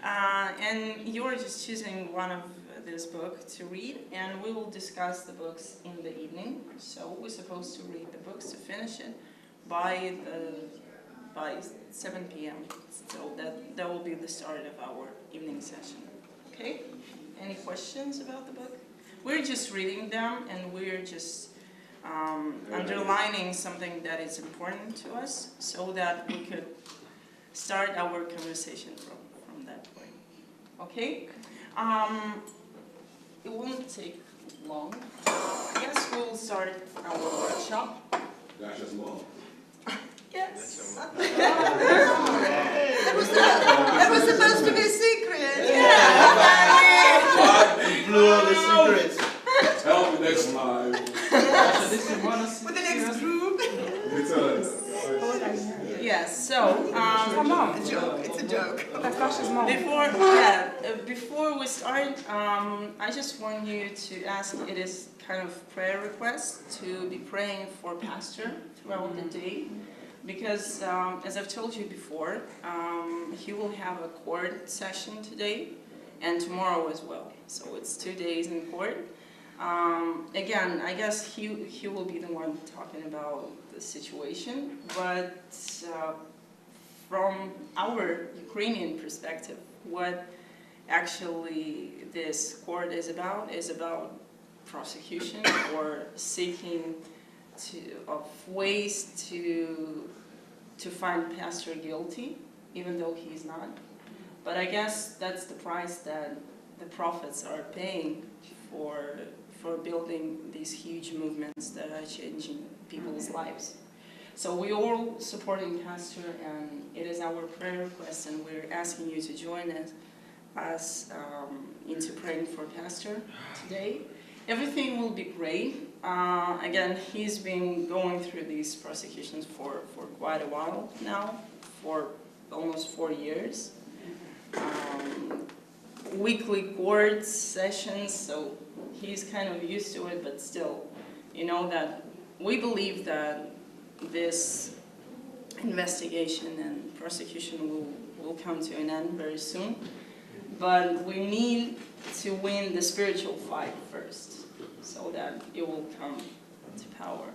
And you're just choosing one of this book to read, and we will discuss the books in the evening. So we're supposed to read the books to finish it by 7 p.m. So that will be the start of our evening session. Okay? Any questions about the book? We're just reading them, and we're just underlining something that is important to us, so that we could start our conversation from that point. Okay? It won't take long. I guess we'll start our workshop. That's just long. Yes. It was supposed to be a secret. You blew all the secrets. Tell me next time. Yes. With the next group. It's us. Yes. So It's a joke. It's a joke. before we start, I just want you to ask. It is kind of prayer request to be praying for Pastor throughout the day. Because, as I've told you before, he will have a court session today and tomorrow as well. So it's 2 days in court. Again, I guess he will be the one talking about the situation. But from our Ukrainian perspective, what actually this court is about prosecution or seeking of ways to find Pastor guilty, even though he's not. But I guess that's the price that the prophets are paying for building these huge movements that are changing people's lives. So we're all supporting Pastor, and it is our prayer request, and we're asking you to join us into praying for Pastor today. Everything will be great. Again, he's been going through these prosecutions for quite a while now, for almost 4 years. Weekly court sessions, so he's kind of used to it, but still, you know that we believe that this investigation and prosecution will come to an end very soon. But we need to win the spiritual fight first, so that it will come to power.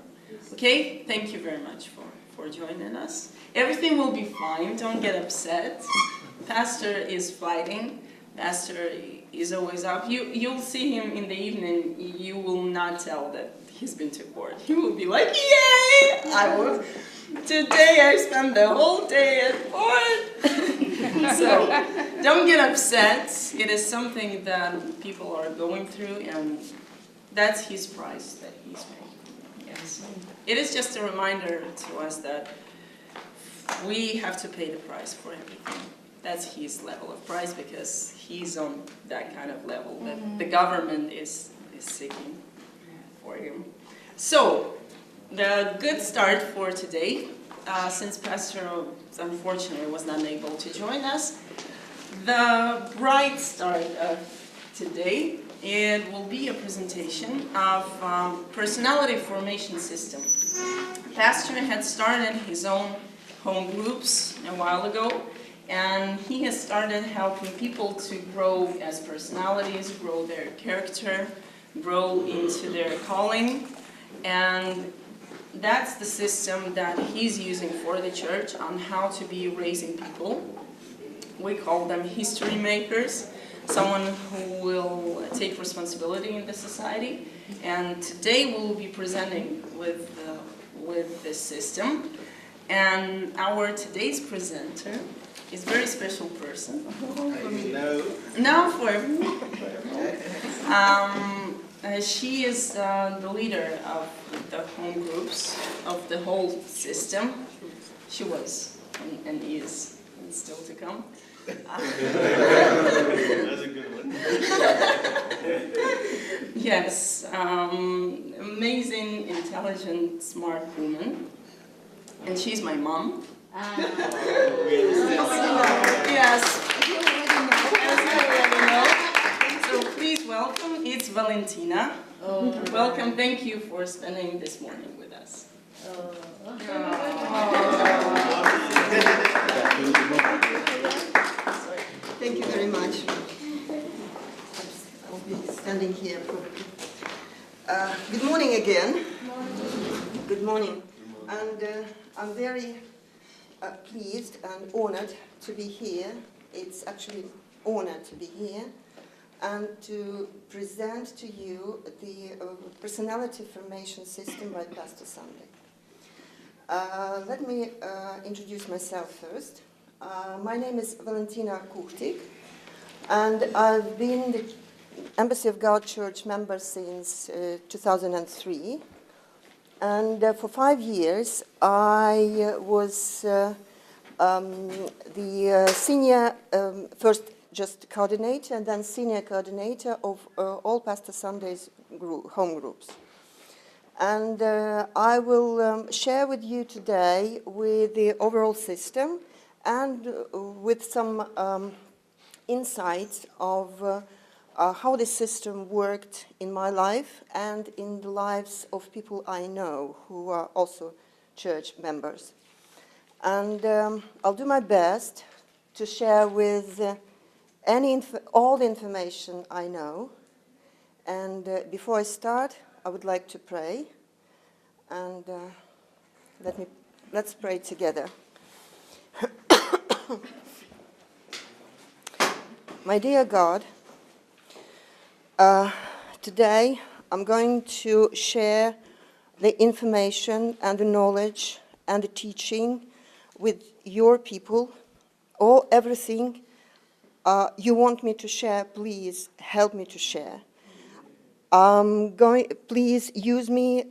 Okay? Thank you very much for joining us. Everything will be fine. Don't get upset. Pastor is fighting. Pastor is always up. You'll see him in the evening. You will not tell that he's been to court. He will be like, yay! Today I spent the whole day at court. So don't get upset. It is something that people are going through, and that's his price that he's paying. Yes. It is just a reminder to us that we have to pay the price for everything. That's his level of price, because he's on that kind of level that the government is seeking for him. So, the good start for today, since Pastor unfortunately was not able to join us, the bright start of today, it will be a presentation of personality formation system. Pastor had started his own home groups a while ago, and he has started helping people to grow as personalities, grow their character, grow into their calling. And that's the system that he's using for the church on how to be raising people. We call them history makers, someone who will take responsibility in the society. And today we will be presenting with this system. And our today's presenter is a very special person. Now for everyone. She is the leader of the home groups of the whole system. She was and is, and still to come. That's a good one. Yes, amazing, intelligent, smart woman. And she's my mom. Yes. So please welcome, it's Valentina. Welcome, thank you for spending this morning with us. Sorry. Thank you very much. I'll be standing here probably. Good morning again. Good morning. And I'm very pleased and honored to be here. It's actually an honor to be here and to present to you the personality formation system by Pastor Sunday. Let me introduce myself first. My name is Valentina Kukhtyk, and I've been the Embassy of God Church member since 2003. And for 5 years, I was the senior, first just coordinator, and then senior coordinator of all Pastor Sunday's home groups. And I will share with you today with the overall system and with some insights of how this system worked in my life and in the lives of people I know who are also church members. And I'll do my best to share with all the information I know. And before I start, I would like to pray. And let's pray together. My dear God, today I'm going to share the information and the knowledge and the teaching with your people. Everything you want me to share, please help me to share. Please use me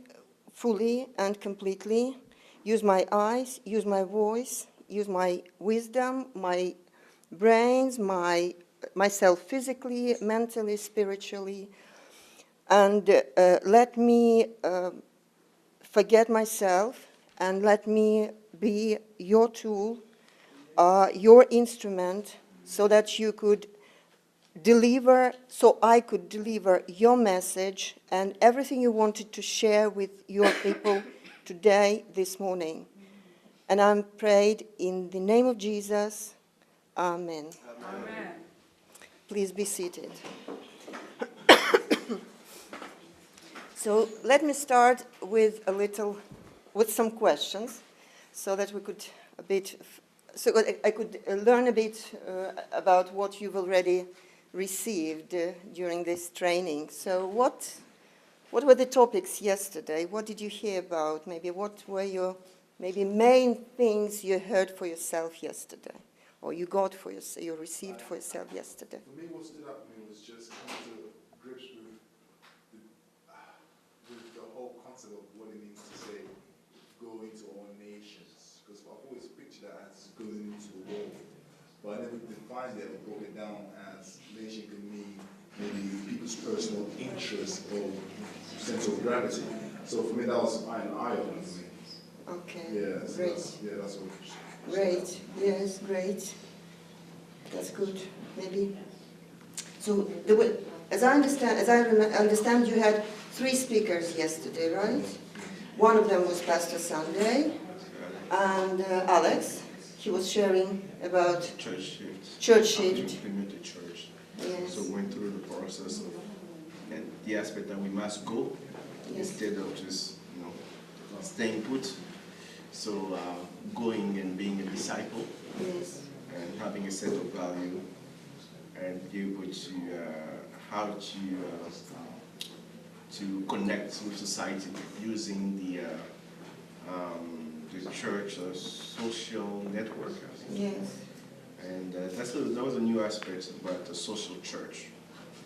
fully and completely. Use my eyes, use my voice, use my wisdom, my brains, myself physically, mentally, spiritually, and let me forget myself and let me be your tool, your instrument, so that you could deliver, so I could deliver your message and everything you wanted to share with your people today, this morning. And I'm prayed in the name of Jesus. Amen. Amen. Please be seated. So let me start with some questions, so that I could learn a bit about what you've already received during this training. So what were the topics yesterday? What did you hear about? Maybe what were your main things you heard for yourself yesterday, or you received for yourself yesterday? For me, what stood out to me was just coming to grips with the whole concept of what it means to say, go into all nations. Because I've always pictured that as going into the world. But I never defined it or broke it down as nation could mean maybe people's personal interest or sense of gravity. So for me, that was an eye-opener for me. Okay. Yeah, so great. that's what. Great. Yes, great. That's good. Maybe. So as I understand, you had 3 speakers yesterday, right? One of them was Pastor Sunday, and Alex. He was sharing about church shift. Church shift. How to implement the church. Yes. So went through the process of and the aspect that we must go instead of just staying put. So going and being a disciple. Yes. And having a set of value and be able to how to connect with society using the church social network. Yes. And that was a new aspect about the social church.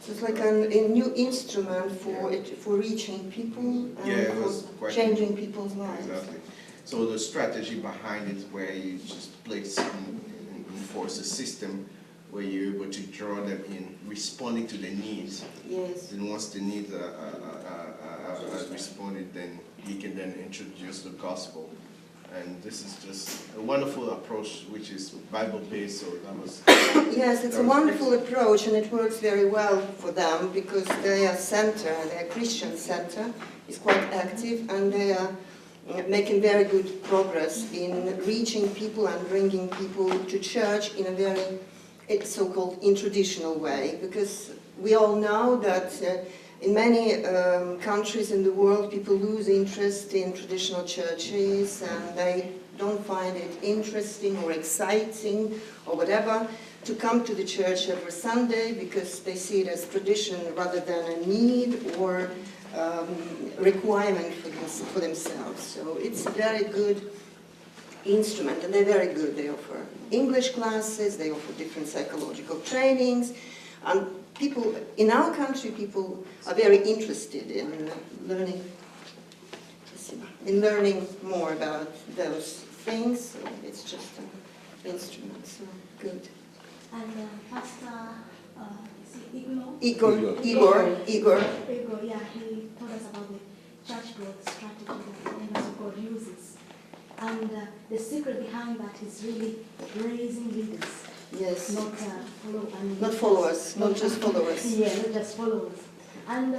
So it's like a new instrument for reaching people and for changing people's lives. Exactly. So the strategy behind it, where you just place and enforce a system where you're able to draw them in, responding to their needs. Yes. Then once the needs are responded, then you can then introduce the gospel. And this is just a wonderful approach, which is Bible-based. So that was yes, it's a wonderful approach, and it works very well for them because their Christian center, is quite active, and they are making very good progress in reaching people and bringing people to church in a very it's so-called in traditional way, because we all know that in many countries in the world people lose interest in traditional churches and they don't find it interesting or exciting or whatever to come to the church every Sunday because they see it as tradition rather than a need or requirement for themselves. So it's a very good instrument, and they're very good. They offer English classes, they offer different psychological trainings, and people in our country, people are very interested in learning more about those things. So it's just an instrument. So good. And Pastor Igor, yeah, he told us about the church growth strategy that the Embassy of God uses. And the secret behind that is really raising leaders. Yes. Not followers, not just followers. Yeah, not just followers. And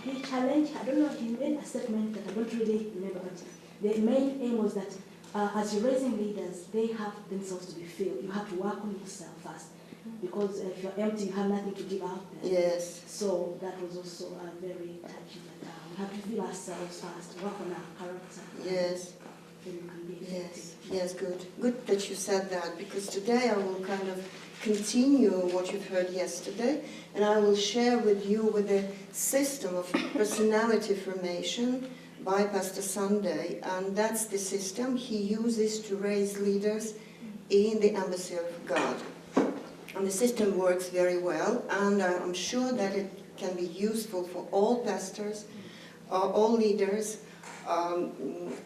he challenged, I don't know, he made a statement that I don't really remember, but the main aim was that as you're raising leaders, they have themselves to be filled. You have to work on yourself first. Because if you're empty, you have nothing to give out there. Yes. So that was also very touching. That we have to fill ourselves first, work on our character. Yes. Yes, good. Good that you said that, because today I will kind of continue what you've heard yesterday, and I will share with you with the system of personality formation by Pastor Sunday, and that's the system he uses to raise leaders in the Embassy of God. And the system works very well, and I'm sure that it can be useful for all pastors, all leaders,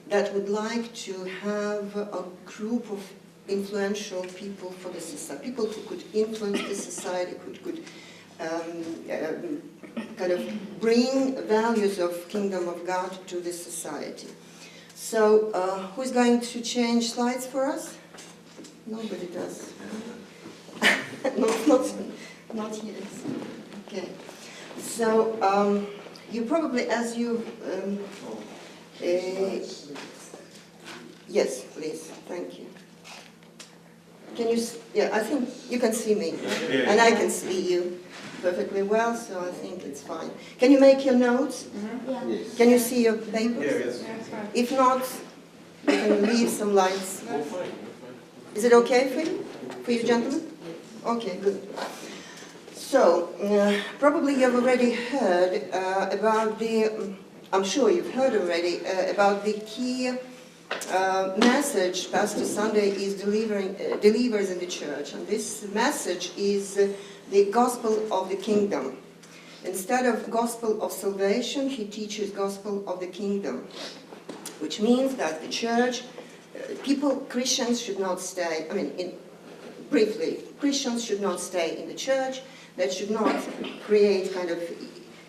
that would like to have a group of influential people for the society, people who could influence the society, could kind of bring values of Kingdom of God to the society. So, who's going to change slides for us? Nobody does. not yet. Okay. So, you probably, as you yes, please. Thank you. Can you? Yeah, I think you can see me, right? And I can see you perfectly well. So I think it's fine. Can you make your notes? Yeah. Yes. Can you see your papers? If not, you can leave some lines. Is it okay for you, gentlemen? Okay, good. So probably you've already heard about the. I'm sure you've heard already about the key message Pastor Sunday is delivers in the church, and this message is the gospel of the kingdom. Instead of gospel of salvation, he teaches gospel of the kingdom, which means that the church, Christians should not stay. Briefly, Christians should not stay in the church. They should not create kind of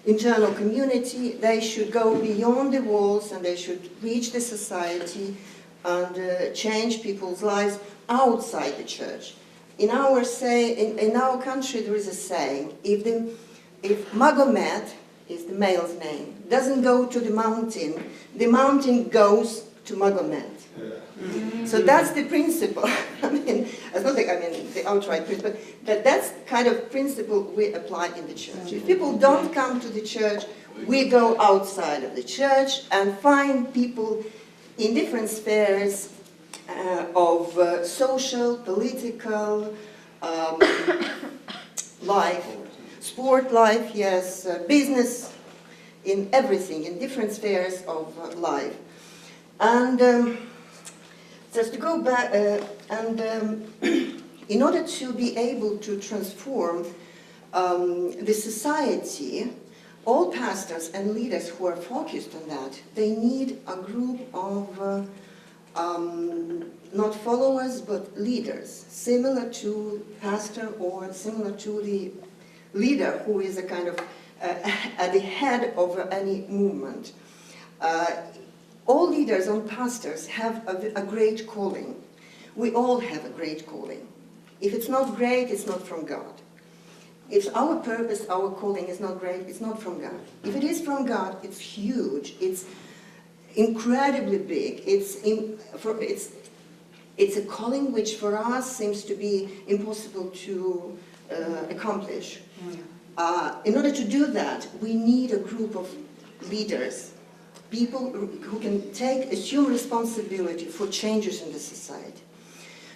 internal community. They should go beyond the walls, and they should reach the society and change people's lives outside the church. In our country there is a saying, if Magomed is the male's name, doesn't go to the mountain goes to Magomed. So that's the principle. It's not the outright principle, but that's kind of principle we apply in the church. If people don't come to the church, we go outside of the church and find people in different spheres of social, political life, sport life, yes, business, in everything, in different spheres of life. And just to go back, in order to be able to transform the society, all pastors and leaders who are focused on that, they need a group of not followers but leaders, similar to pastor or similar to the leader who is a kind of at the head of any movement. All leaders and pastors have a great calling. We all have a great calling. If it's not great, it's not from God. If our purpose, our calling is not great, it's not from God. If it is from God, it's huge. It's incredibly big. It's It's a calling which for us seems to be impossible to accomplish. In order to do that, we need a group of leaders, people who can assume responsibility for changes in the society.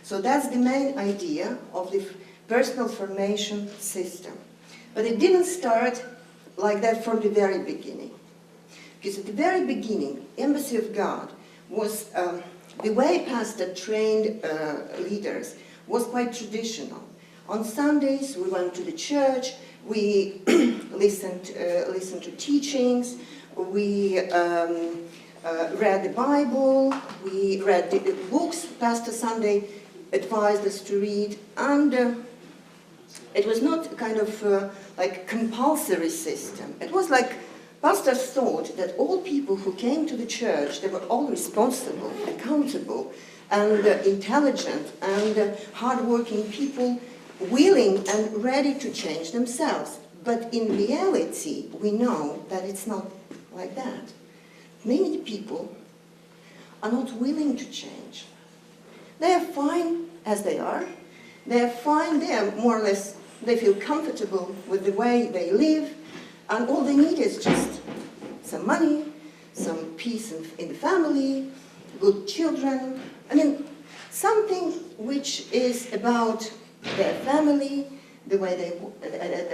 So that's the main idea of the personal formation system. But it didn't start like that from the very beginning. Because at the very beginning, Embassy of God was, the way pastor trained leaders was quite traditional. On Sundays, we went to the church, we listened to teachings, we read the Bible, we read the books Pastor Sunday advised us to read, and it was not a kind of like compulsory system. It was like pastors thought that all people who came to the church, they were all responsible, accountable, and intelligent, and hardworking people, willing and ready to change themselves. But in reality, we know that it's not like that. Many people are not willing to change. They are fine as they are. They are fine, they are more or less, they feel comfortable with the way they live, and all they need is just some money, some peace in the family, good children. I mean, something which is about their family, the way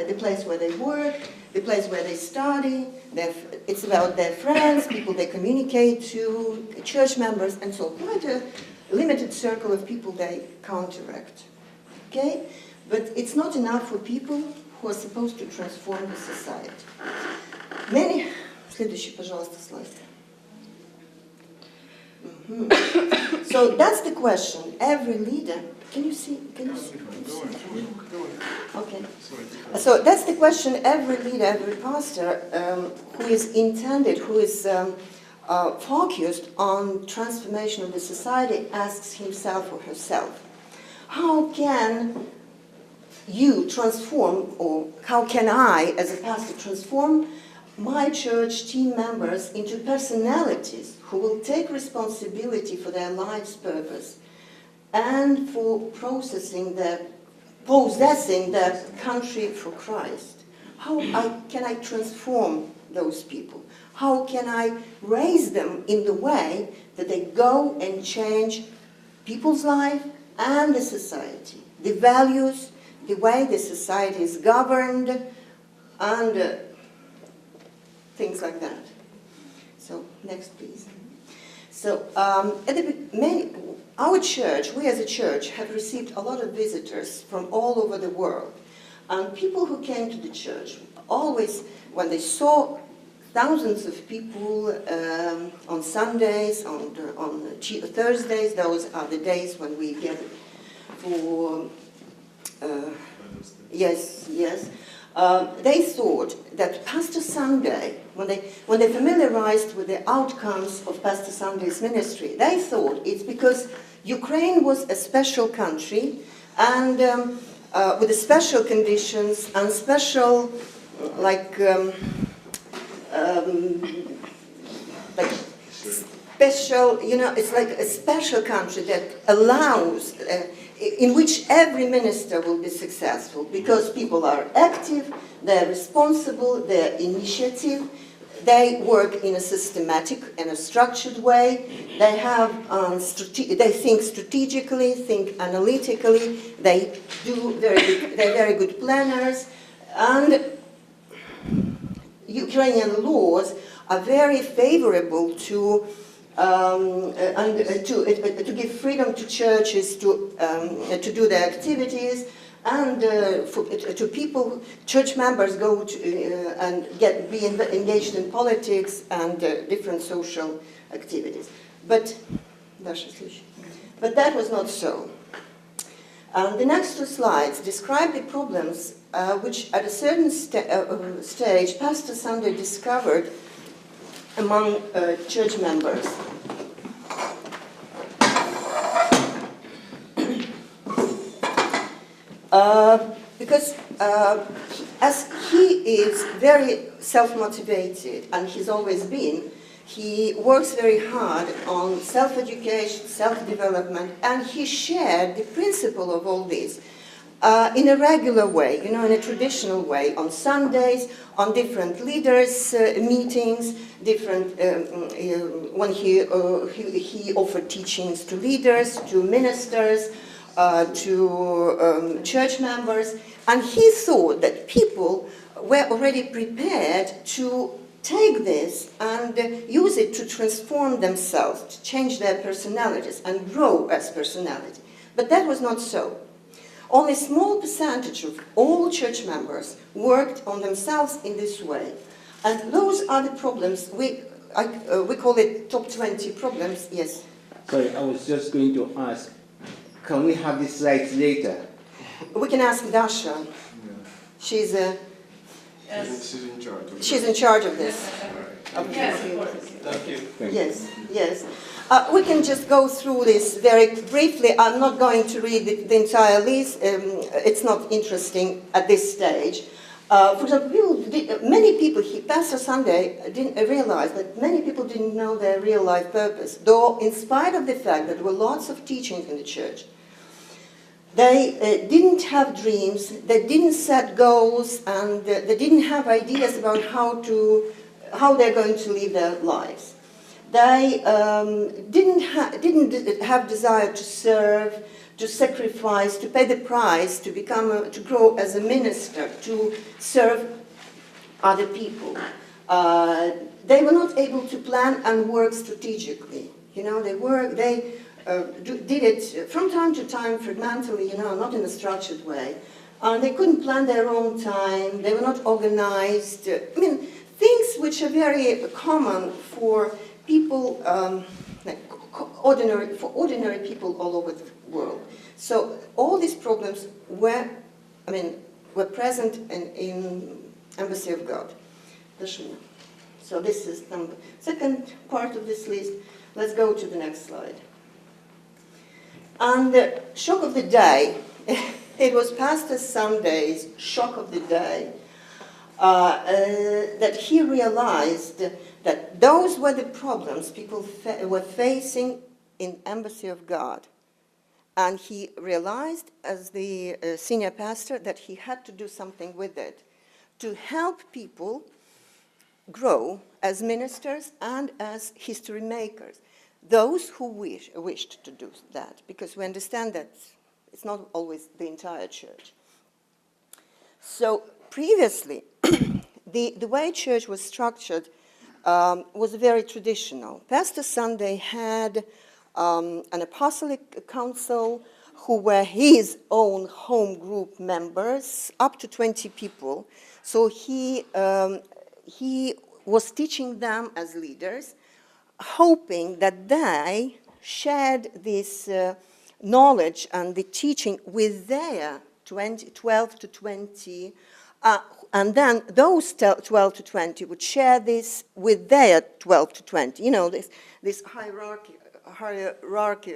the place where they work, the place where they study. It's about their friends, people they communicate to, church members, and so quite a limited circle of people they counteract. Okay, but it's not enough for people who are supposed to transform the society. Many. Следующий, пожалуйста, слайд. So that's the question. Every leader. Can you see? Okay. So that's the question. Every leader, every pastor who is intended, who is focused on transformation of the society, asks himself or herself, how can you transform, or how can I, as a pastor, transform my church team members into personalities who will take responsibility for their life's purpose and for possessing their country for Christ? How can I transform those people? How can I raise them in the way that they go and change people's life and the society, the values, the way the society is governed, and things like that. So, next please. So, our church, we as a church, have received a lot of visitors from all over the world. And people who came to the church, always, when they saw thousands of people on Sundays, on Thursdays, those are the days when we gather for, they thought that Pastor Sunday, when they familiarized with the outcomes of Pastor Sunday's ministry, they thought it's because Ukraine was a special country and with the special conditions and special, special, it's like a special country that allows, in which every minister will be successful because people are active, they're responsible, they're initiative, they work in a systematic and a structured way, they have, they think strategically, think analytically, they're very good planners, and Ukrainian laws are very favorable to give freedom to churches to do their activities, and to people, church members go to, and be engaged in politics and different social activities. But that was not so. The next two slides describe the problems which at a certain stage Pastor Sunday discovered among church members. Because as he is very self-motivated, and he's always been, He works very hard on self-education, self-development, and he shared the principle of all this in a regular way, in a traditional way, on Sundays, on different leaders' meetings, when he offered teachings to leaders, to ministers, to church members, and he thought that people were already prepared to take this and use it to transform themselves, to change their personalities and grow as personality. But that was not so. Only a small percentage of all church members worked on themselves in this way. And those are the problems, we call it top 20 problems, yes. Sorry, I was just going to ask, can we have these slides later? We can ask Dasha. Yeah. She's She's in charge of she's in charge of this. Yes, of course. Thank you. Thank you. Yes, yes. We can just go through this very briefly. I'm not going to read the entire list. It's not interesting at this stage. For example, many people, Pastor Sunday didn't realize that many people didn't know their real life purpose, though in spite of the fact that there were lots of teachings in the church. They didn't have dreams, they didn't set goals, and they didn't have ideas about how they're going to live their lives. They didn't have desire to serve, to sacrifice, to pay the price, to grow as a minister, to serve other people. They were not able to plan and work strategically. They did it from time to time, fragmentally, not in a structured way. They couldn't plan their own time. They were not organized. Things which are very common for people, ordinary people all over the world. So all these problems were present in Embassy of God. So this is the second part of this list. Let's go to the next slide. And the shock of the day, it was Pastor Sunday's shock of the day, that he realized that those were the problems people were facing in Embassy of God. And he realized, as the senior pastor, that he had to do something with it to help people grow as ministers and as history makers. Those who wished to do that, because we understand that it's not always the entire church. So previously, the way church was structured was very traditional. Pastor Sunday had an apostolic council who were his own home group members, up to 20 people. So he was teaching them as leaders, hoping that they shared this knowledge and the teaching with their 12 to 20, and then those 12 to 20 would share this with their 12 to 20. This hierarchy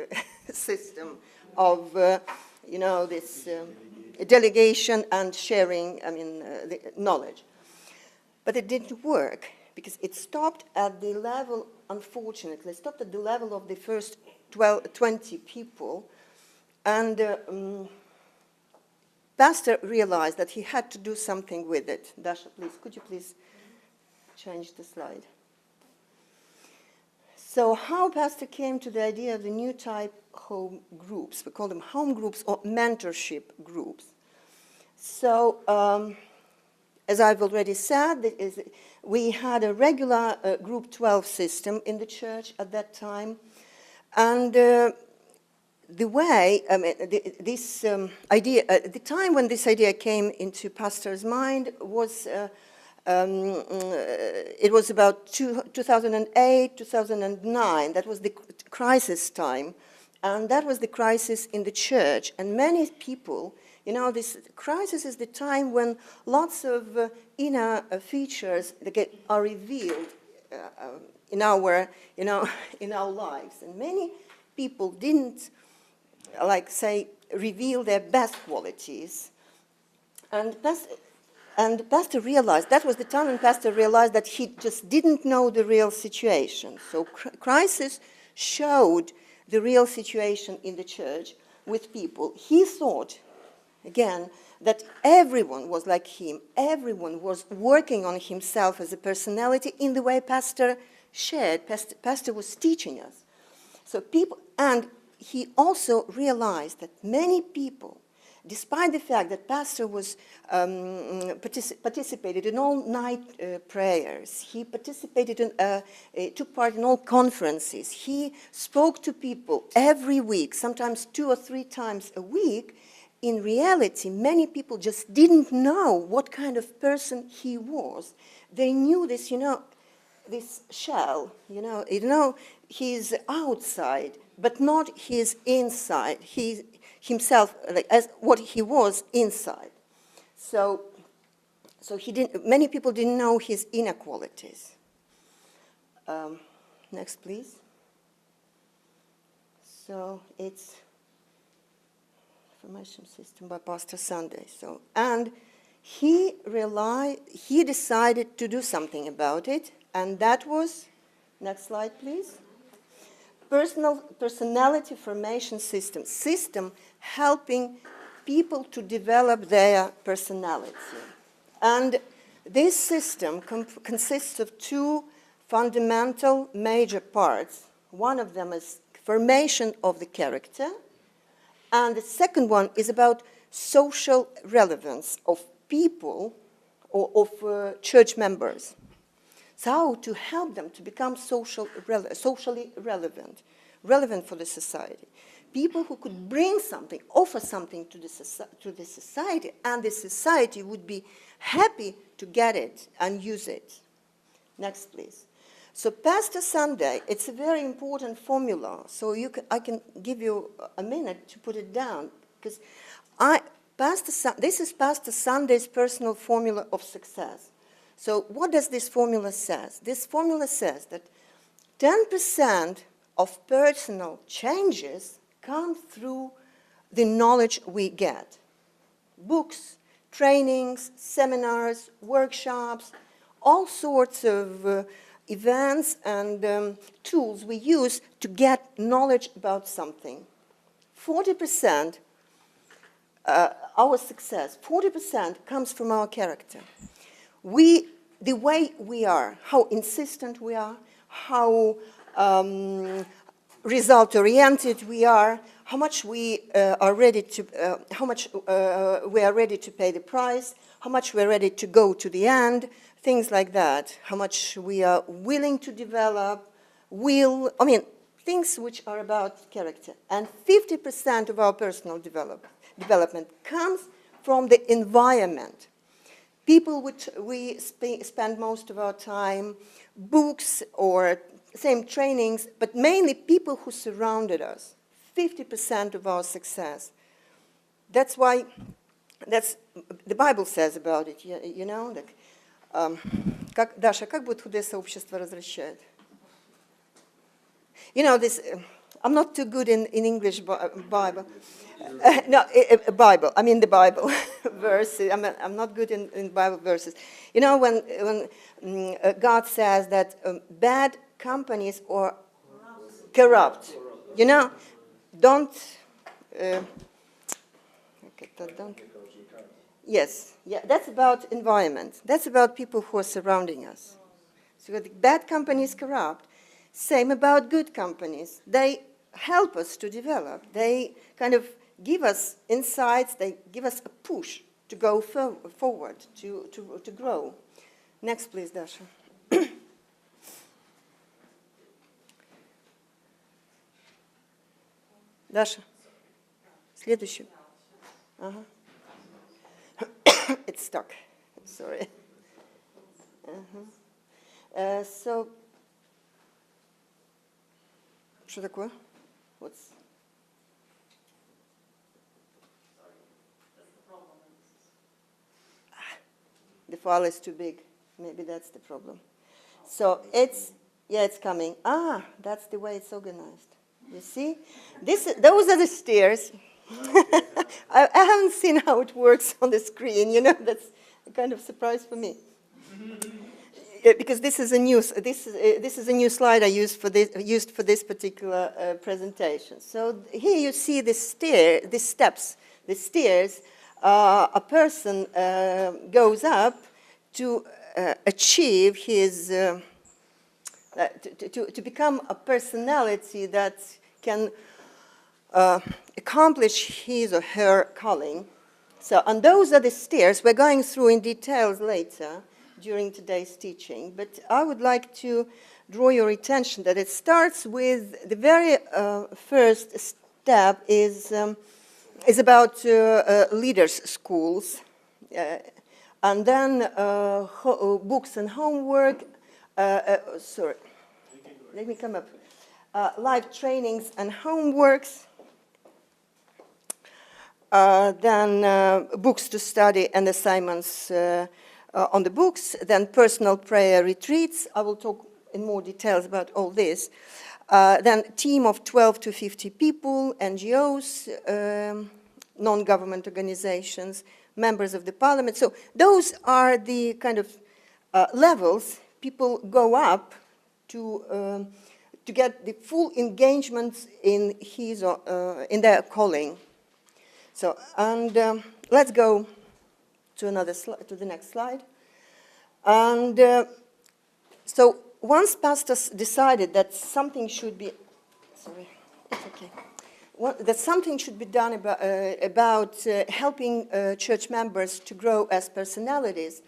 system of, this delegation and sharing, the knowledge. But it didn't work, because it stopped at the level, unfortunately, stopped at the level of the first 20 people. And Pastor realized that he had to do something with it. Dasha, please, could you please change the slide? So how Pastor came to the idea of the new type home groups, we call them home groups or mentorship groups. So, as I've already said, we had a regular Group 12 system in the church at that time. And the way, this idea, the time when this idea came into Pastor's mind was, it was about 2008, 2009. That was the crisis time. And that was the crisis in the church. And many people, this crisis is the time when lots of inner features are revealed in our lives. And many people didn't, reveal their best qualities. And And Pastor realized, that was the time when Pastor realized that he just didn't know the real situation. So crisis showed the real situation in the church with people. He thought, again, that everyone was like him. Everyone was working on himself as a personality in the way Pastor shared. Pastor was teaching us. So people, and he also realized that many people, despite the fact that Pastor was participated in all night prayers, he participated in, took part in all conferences, he spoke to people every week, sometimes 2 or 3 times a week. In reality, many people just didn't know what kind of person he was. They knew this, this shell, he's outside, but not his inside. He himself, like as what he was inside. So he didn't. Many people didn't know his inequalities. Next, please. So it's information system by Pastor Sunday. So and he decided to do something about it, and that was, next slide, please. Personality formation system helping people to develop their personality. And this system consists of 2 fundamental major parts. One of them is formation of the character, and the second one is about social relevance of people or of church members. So how to help them to become socially relevant for the society. People who could bring something, offer something to the society, and the society would be happy to get it and use it. Next, please. So Pastor Sunday, it's a very important formula. So I can give you a minute to put it down, because this is Pastor Sunday's personal formula of success. So what does this formula say? This formula says that 10% of personal changes come through the knowledge we get. Books, trainings, seminars, workshops, all sorts of events and tools we use to get knowledge about something. 40%, our success, 40% comes from our character. The way we are, how insistent we are, how result-oriented we are, how much we are ready to pay the price, how much we're ready to go to the end, things like that. How much we are willing to develop, things which are about character. And 50% of our personal development comes from the environment. People which we spend most of our time, books or same trainings, but mainly people who surrounded us. 50% of our success. That's why, the Bible says about it, Даша, как будет худое сообщество возвращает? This, I'm not too good in English Bible. Bible. I mean the Bible verses. I'm not good in Bible verses. When God says that bad companies are corrupt. Don't. Yes, yeah. That's about environment. That's about people who are surrounding us. So the bad companies corrupt. Same about good companies. They help us to develop. They kind of give us insights. They give us a push to go forward, to grow. Next, please, Dasha. Даша, следующий. Ага. It's stuck. Sorry. So, что такое? What's... The file is too big. Maybe that's the problem. So it's coming. That's the way it's organized. You see? Those are the stairs. I haven't seen how it works on the screen. A kind of surprise for me. Yeah, because this is a new slide I used for this particular presentation. So here you see the steps, the stairs. A person goes up to achieve his to become a personality that can accomplish his or her calling. So, and those are the stairs we're going through in details later during today's teaching. But I would like to draw your attention that it starts with the very first step is about leaders' schools, and then books and homework. Sorry, let me come up. Live trainings and homeworks. Then books to study and assignments on the books, then personal prayer retreats. I will talk in more details about all this. Then team of 12 to 50 people, NGOs, non-government organizations, members of the parliament. So those are the kind of levels people go up to get the full engagement in his or in their calling. So, and let's go to the next slide. And so once pastors decided that something should be, sorry, it's okay, that something should be done about helping church members to grow as personalities,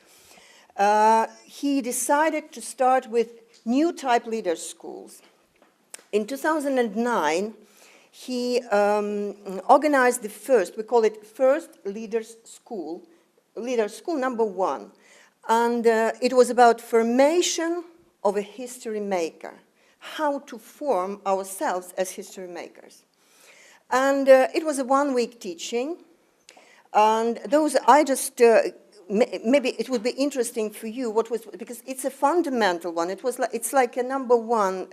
he decided to start with new type leaders schools. In 2009, he organized the first, we call it First Leaders School number 1. And it was about formation of a history maker, how to form ourselves as history makers. And it was a one-week teaching. And those, I just, maybe it would be interesting for you because it's a fundamental one. It's like a number 1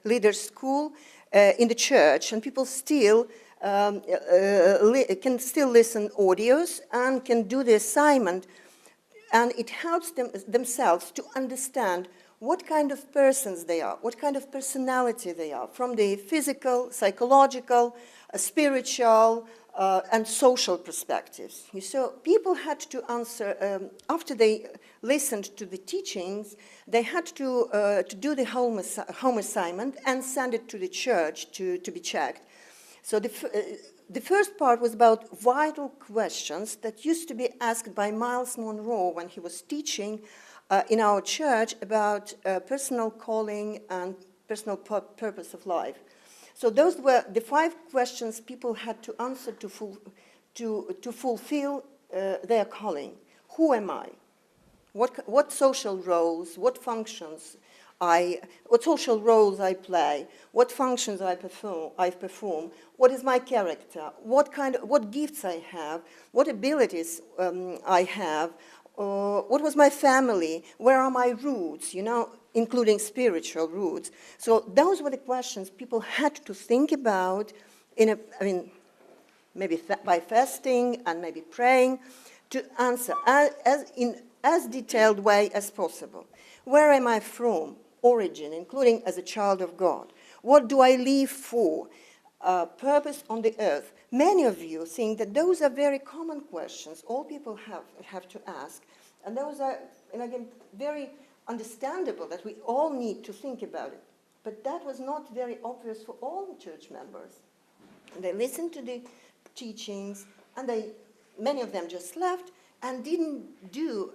leaders school in the church, and people still can still listen audios and can do the assignment, and it helps themselves to understand what kind of persons they are, what kind of personality they are, from the physical, psychological, spiritual, and social perspectives. So people had to answer, after they listened to the teachings, they had to do the home assignment and send it to the church to be checked. So the first part was about vital questions that used to be asked by Miles Monroe when he was teaching in our church about personal calling and personal purpose of life. So those were the 5 questions people had to answer to fulfill their calling. Who am I? What social roles, what functions what social roles I play, what functions I perform, what is my character, what gifts I have, what abilities I have, what was my family, where are my roots, including spiritual roots. So those were the questions people had to think about maybe by fasting and maybe praying to answer in as detailed way as possible. Where am I from? Origin, including as a child of God. What do I live for? Purpose on the earth. Many of you think that those are very common questions all people have to ask. And those are, and again, very understandable that we all need to think about it. But that was not very obvious for all the church members. And they listened to the teachings, and many of them just left and didn't do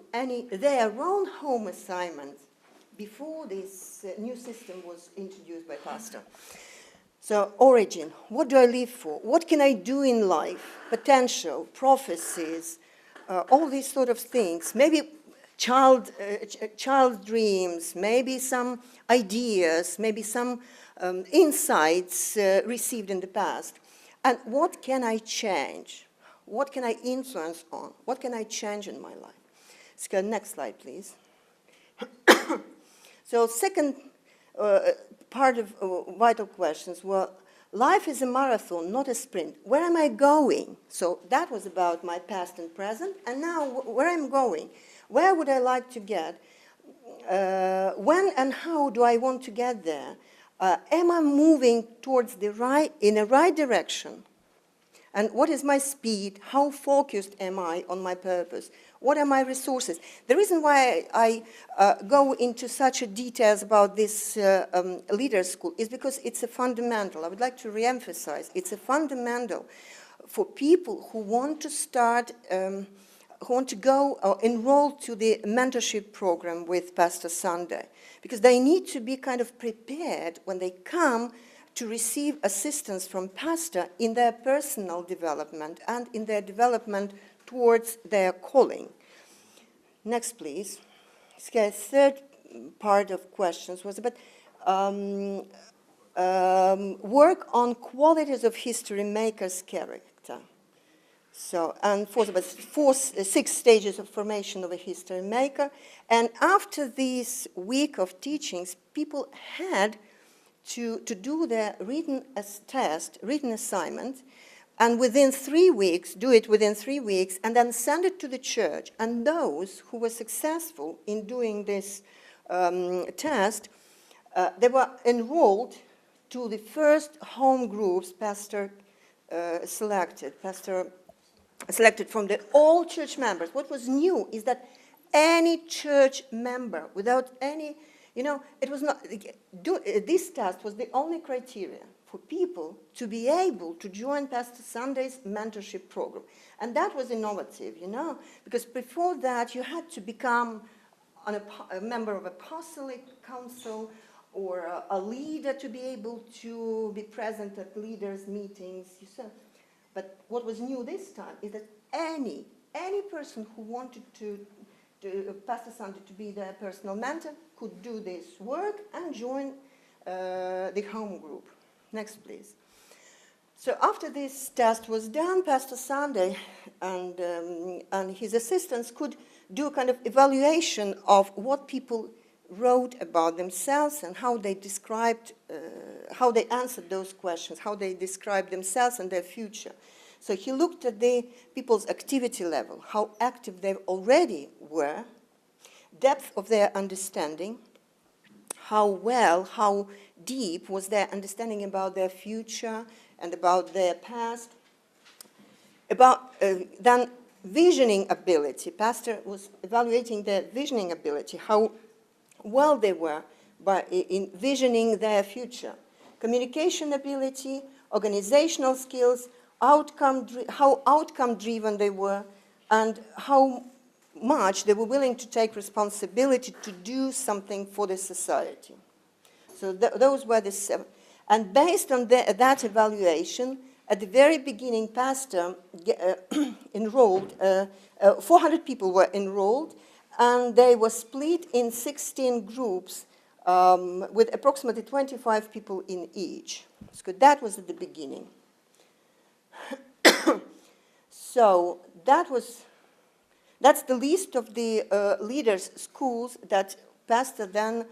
their own home assignments before this new system was introduced by Pastor. So, origin, what do I live for? What can I do in life? Potential, prophecies, all these sort of things. Maybe child dreams, maybe some ideas, maybe some insights received in the past. And what can I change? What can I influence on? What can I change in my life? Let's go next slide, please. So second part of vital questions were, Life is a marathon, not a sprint. Where am I going? So that was about my past and present. And now, where I'm going? Where would I like to get? When and how do I want to get there? Am I moving towards in the right direction? And what is my speed? How focused am I on my purpose? What are my resources? The reason why I go into such details about this leaders school is because it's a fundamental. I would like to reemphasize, it's a fundamental for people who want to start, who want to go or enroll to the mentorship program with Pastor Sunday, because they need to be kind of prepared when they come to receive assistance from pastor in their personal development and in their development towards their calling. Next, please. Okay, third part of questions was about work on qualities of history maker's character. So, and six stages of formation of a history maker. And after this week of teachings, people had to do their written assignment, and within 3 weeks, do it within 3 weeks, and then send it to the church. And those who were successful in doing this test, they were enrolled to the first home groups pastor selected from all church members. What was new is that any church member, without any, it was not, this test was the only criteria for people to be able to join Pastor Sunday's mentorship program. And that was innovative, because before that you had to become a member of apostolic council or a leader to be able to be present at leaders' meetings. But what was new this time is that any person who wanted to Pastor Sunday to be their personal mentor could do this work and join the home group. Next, please. So after this test was done, Pastor Sunday and his assistants could do kind of evaluation of what people wrote about themselves and how they described, how they answered those questions, how they described themselves and their future. So he looked at the people's activity level, how active they already were, depth of their understanding, how deep was their understanding about their future and about their past, about then visioning ability. Pastor was evaluating their visioning ability, how well they were in visioning their future, communication ability, organizational skills, how outcome-driven they were, and how much they were willing to take responsibility to do something for the society. So those were the 7. And based on that evaluation, at the very beginning, Pastor enrolled, 400 people were enrolled, and they were split in 16 groups with approximately 25 people in each. So that was at the beginning. So that's the list of the leaders' schools that Pastor then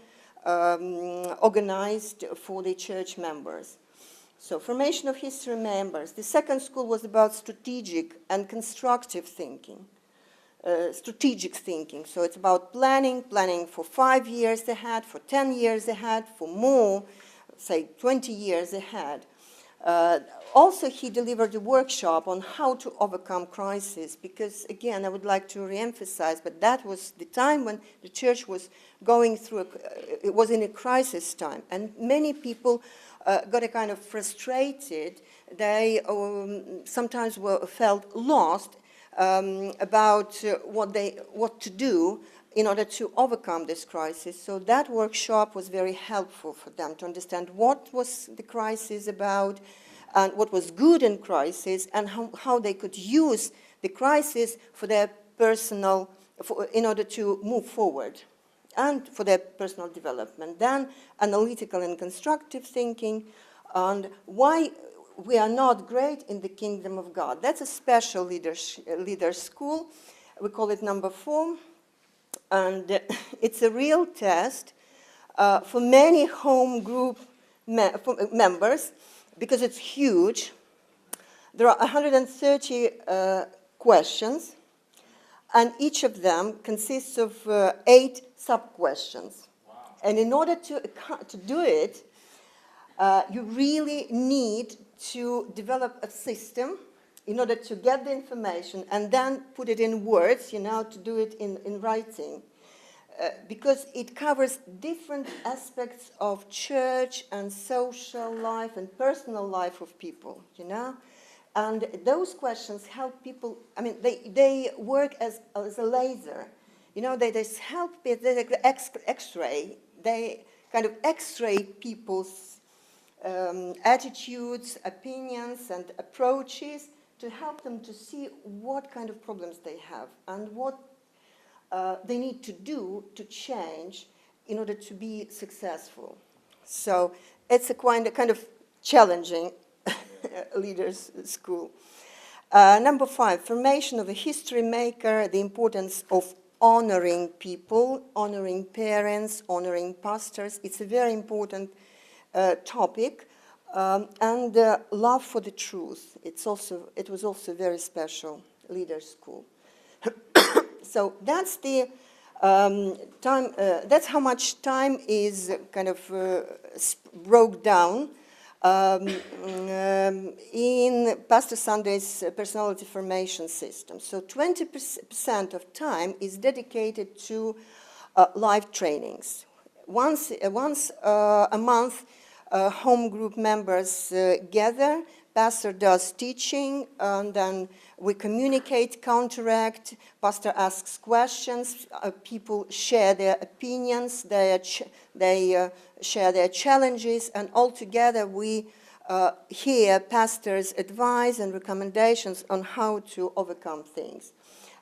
organized for the church members. So formation of history members. The second school was about strategic and constructive thinking. Strategic thinking. So it's about planning for 5 years ahead, for 10 years ahead, for more, say 20 years ahead. Also, he delivered a workshop on how to overcome crisis, because, again, I would like to reemphasize, but that was the time when the church was going through, it was in a crisis time, and many people got a kind of frustrated. They sometimes felt lost about what to do in order to overcome this crisis. So that workshop was very helpful for them to understand what was the crisis about and what was good in crisis, and how they could use the crisis for their personal, in order to move forward and for their personal development. Then analytical and constructive thinking, and why we are not great in the kingdom of God. That's a special leader school. We call it number 4. And it's a real test for many home group members because it's huge. There are 130 questions, and each of them consists of 8 sub-questions. Wow. And in order to do it, you really need to develop a system in order to get the information and then put it in words, to do it in writing. Because it covers different aspects of church and social life and personal life of people, And those questions help people, they work as a laser. They just help, they're like the X-ray. They kind of X-ray people's attitudes, opinions, and approaches to help them to see what kind of problems they have and what they need to do to change in order to be successful. So it's a kind of challenging leaders school. Number 5, formation of a history maker, the importance of honoring people, honoring parents, honoring pastors. It's a very important topic. And love for the truth. It was also a very special leaders school. So that's the time. That's how much time is kind of broke down in Pastor Sunday's personality formation system. So 20% of time is dedicated to live trainings. Once a month, home group members gather. Pastor does teaching, and then we communicate, counteract. Pastor asks questions. People share their opinions. They share their challenges, and all together we hear pastors' advice and recommendations on how to overcome things.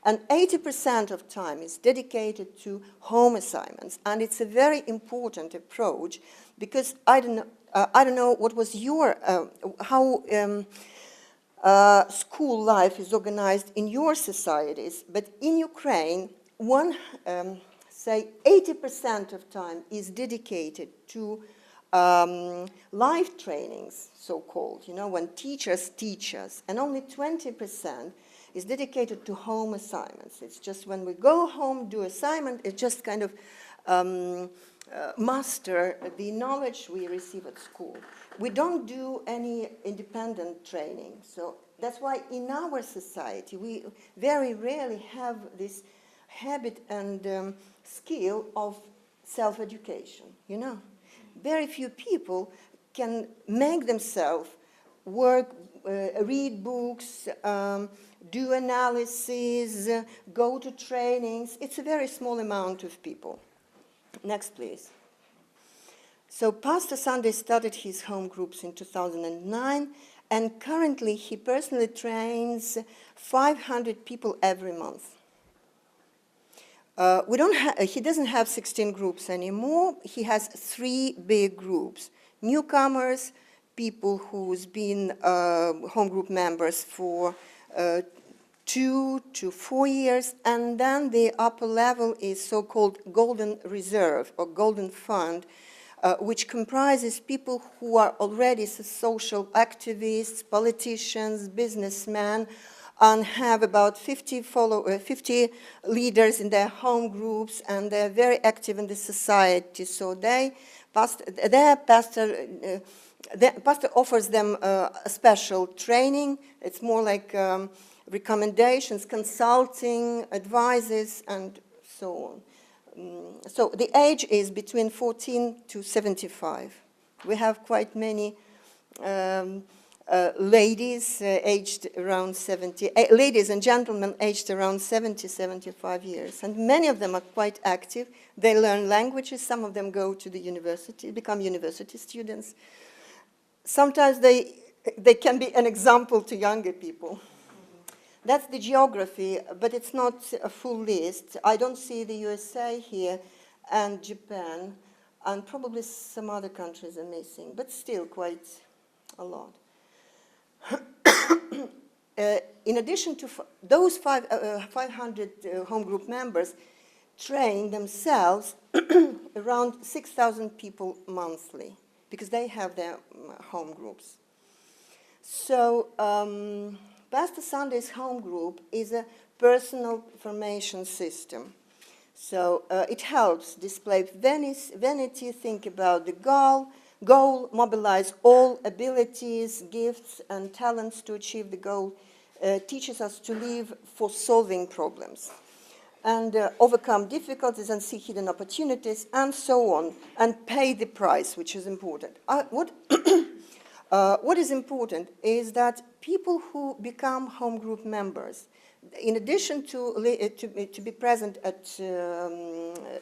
And 80% of time is dedicated to home assignments, and it's a very important approach because I don't know what was your how school life is organized in your societies, but in Ukraine, say 80% of time is dedicated to live trainings, so-called, when teachers teach us, and only 20% is dedicated to home assignments. It's just when we go home, do assignment, it's just kind of master the knowledge we receive at school. We don't do any independent training. So that's why in our society, we very rarely have this habit and skill of self-education, Very few people can make themselves work, read books, do analysis, go to trainings. It's a very small amount of people. Next, please. So Pastor Sunday started his home groups in 2009, and currently he personally trains 500 people every month. He doesn't have 16 groups anymore. He has 3 big groups. Newcomers, people who's been home group members for 2 to 4 years, and then the upper level is so-called Golden Reserve or Golden Fund, which comprises people who are already social activists, politicians, businessmen, and have about 50 leaders in their home groups, and they're very active in the society. So the pastor offers them a special training. It's more like recommendations, consulting, advices, and so on. So the age is between 14 to 75. We have quite many ladies aged around 70, ladies and gentlemen aged around 70, 75 years. And many of them are quite active. They learn languages. Some of them go to the university, become university students. Sometimes they can be an example to younger people. That's the geography, but it's not a full list. I don't see the USA here and Japan, and probably some other countries are missing, but still quite a lot. In addition to those 500 home group members, train themselves around 6,000 people monthly, because they have their home groups. So, Pastor Sunday's home group is a personal formation system. So it helps display vanity, think about the goal, mobilize all abilities, gifts, and talents to achieve the goal, teaches us to live for solving problems, and overcome difficulties and see hidden opportunities, and so on, and pay the price, which is important. What is important is that people who become home group members, in addition to be present at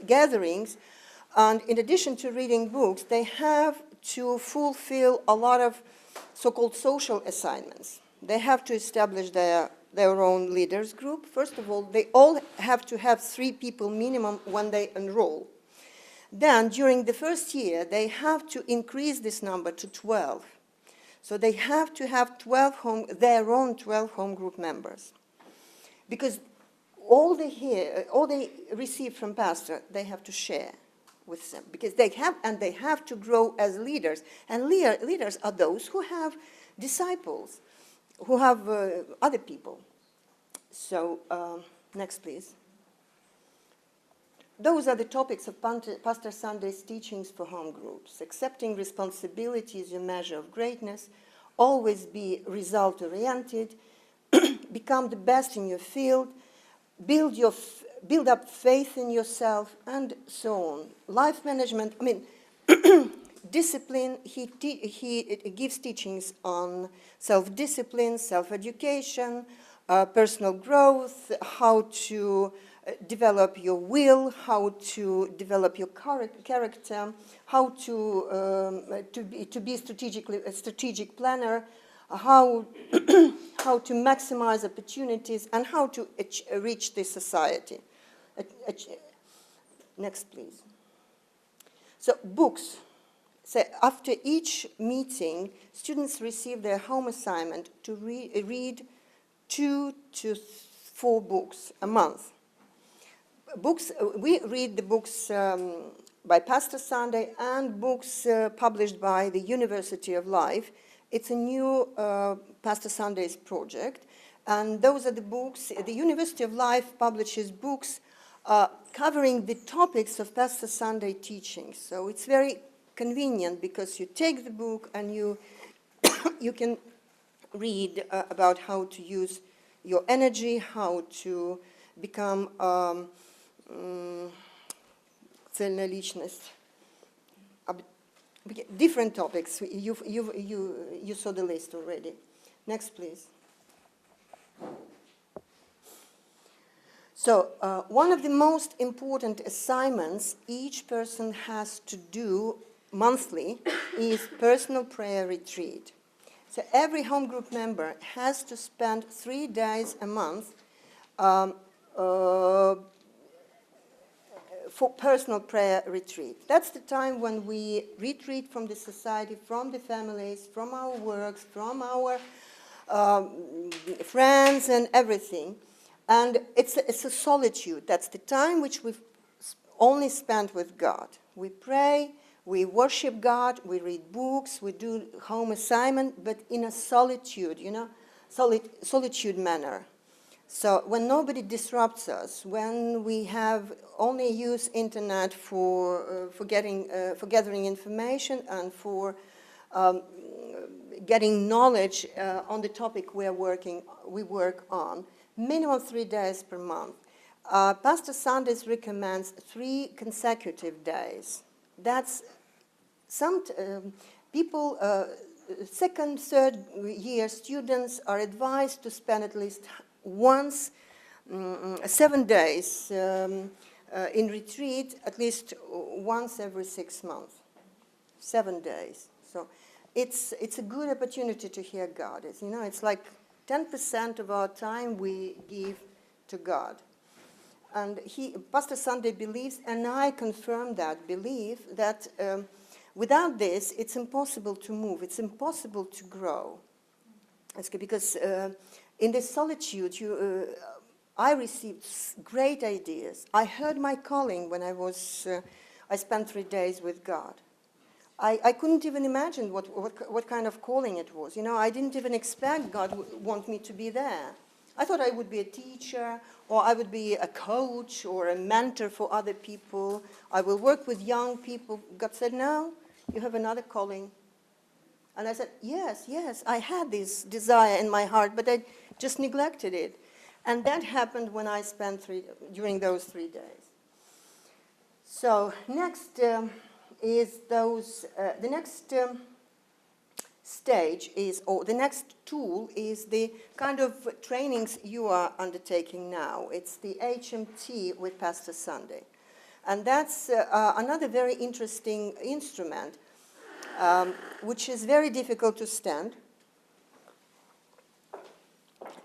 gatherings, and in addition to reading books, they have to fulfill a lot of so-called social assignments. They have to establish their own leaders group. First of all, they all have to have 3 people minimum when they enroll. Then, during the first year, they have to increase this number to 12. So they have to have their own 12 home group members. Because all they receive from pastor, they have to share with them. Because they have to grow as leaders. And leaders are those who have disciples, who have other people. So, next please. Those are the topics of Pastor Sunday's teachings for home groups. Accepting responsibility is a measure of greatness. Always be result-oriented. Become the best in your field. Build up faith in yourself, and so on. Life management, discipline. He gives teachings on self-discipline, self-education, personal growth, how to develop your will, how to develop your character, how to be a strategic planner, how to maximize opportunities, and how to reach the society. Next, please. So, books. So after each meeting, students receive their home assignment to read 2 to 4 books a month. We read the books by Pastor Sunday and books published by the University of Life. It's a new Pastor Sunday's project, and those are the books. The University of Life publishes books covering the topics of Pastor Sunday teachings. So it's very convenient because you take the book and you can read about how to use your energy, how to become цельная личность. Different topics. You saw the list already. Next, please. So, one of the most important assignments each person has to do monthly is personal prayer retreat. So every home group member has to spend 3 days a month for personal prayer retreat. That's the time when we retreat from the society, from the families, from our works, from our friends and everything. And it's a solitude. That's the time which we've only spent with God. We pray, we worship God, we read books, we do home assignment, but in a solitude, solitude manner. So when nobody disrupts us, when we have only use internet for gathering information and for getting knowledge on the topic we work on, minimum 3 days per month. Pastor Sanders recommends 3 consecutive days. That's some people. Second, third year students are advised to spend at least once 7 days in retreat, at least once every 6 months. 7 days. So it's a good opportunity to hear God. It's like 10% of our time we give to God. And Pastor Sunday believes, and I confirm that belief, that without this, it's impossible to move. It's impossible to grow. It's because in this solitude, I received great ideas. I heard my calling when I spent 3 days with God. I couldn't even imagine what kind of calling it was. You know, I didn't even expect God would want me to be there. I thought I would be a teacher, or I would be a coach or a mentor for other people. I will work with young people. God said, no, you have another calling. And I said, yes, yes, I had this desire in my heart, but I just neglected it. And that happened when I spent during those 3 days. So next is the next stage is, or the next tool is the kind of trainings you are undertaking now. It's the HMT with Pastor Sunday. And that's another very interesting instrument, which is very difficult to stand.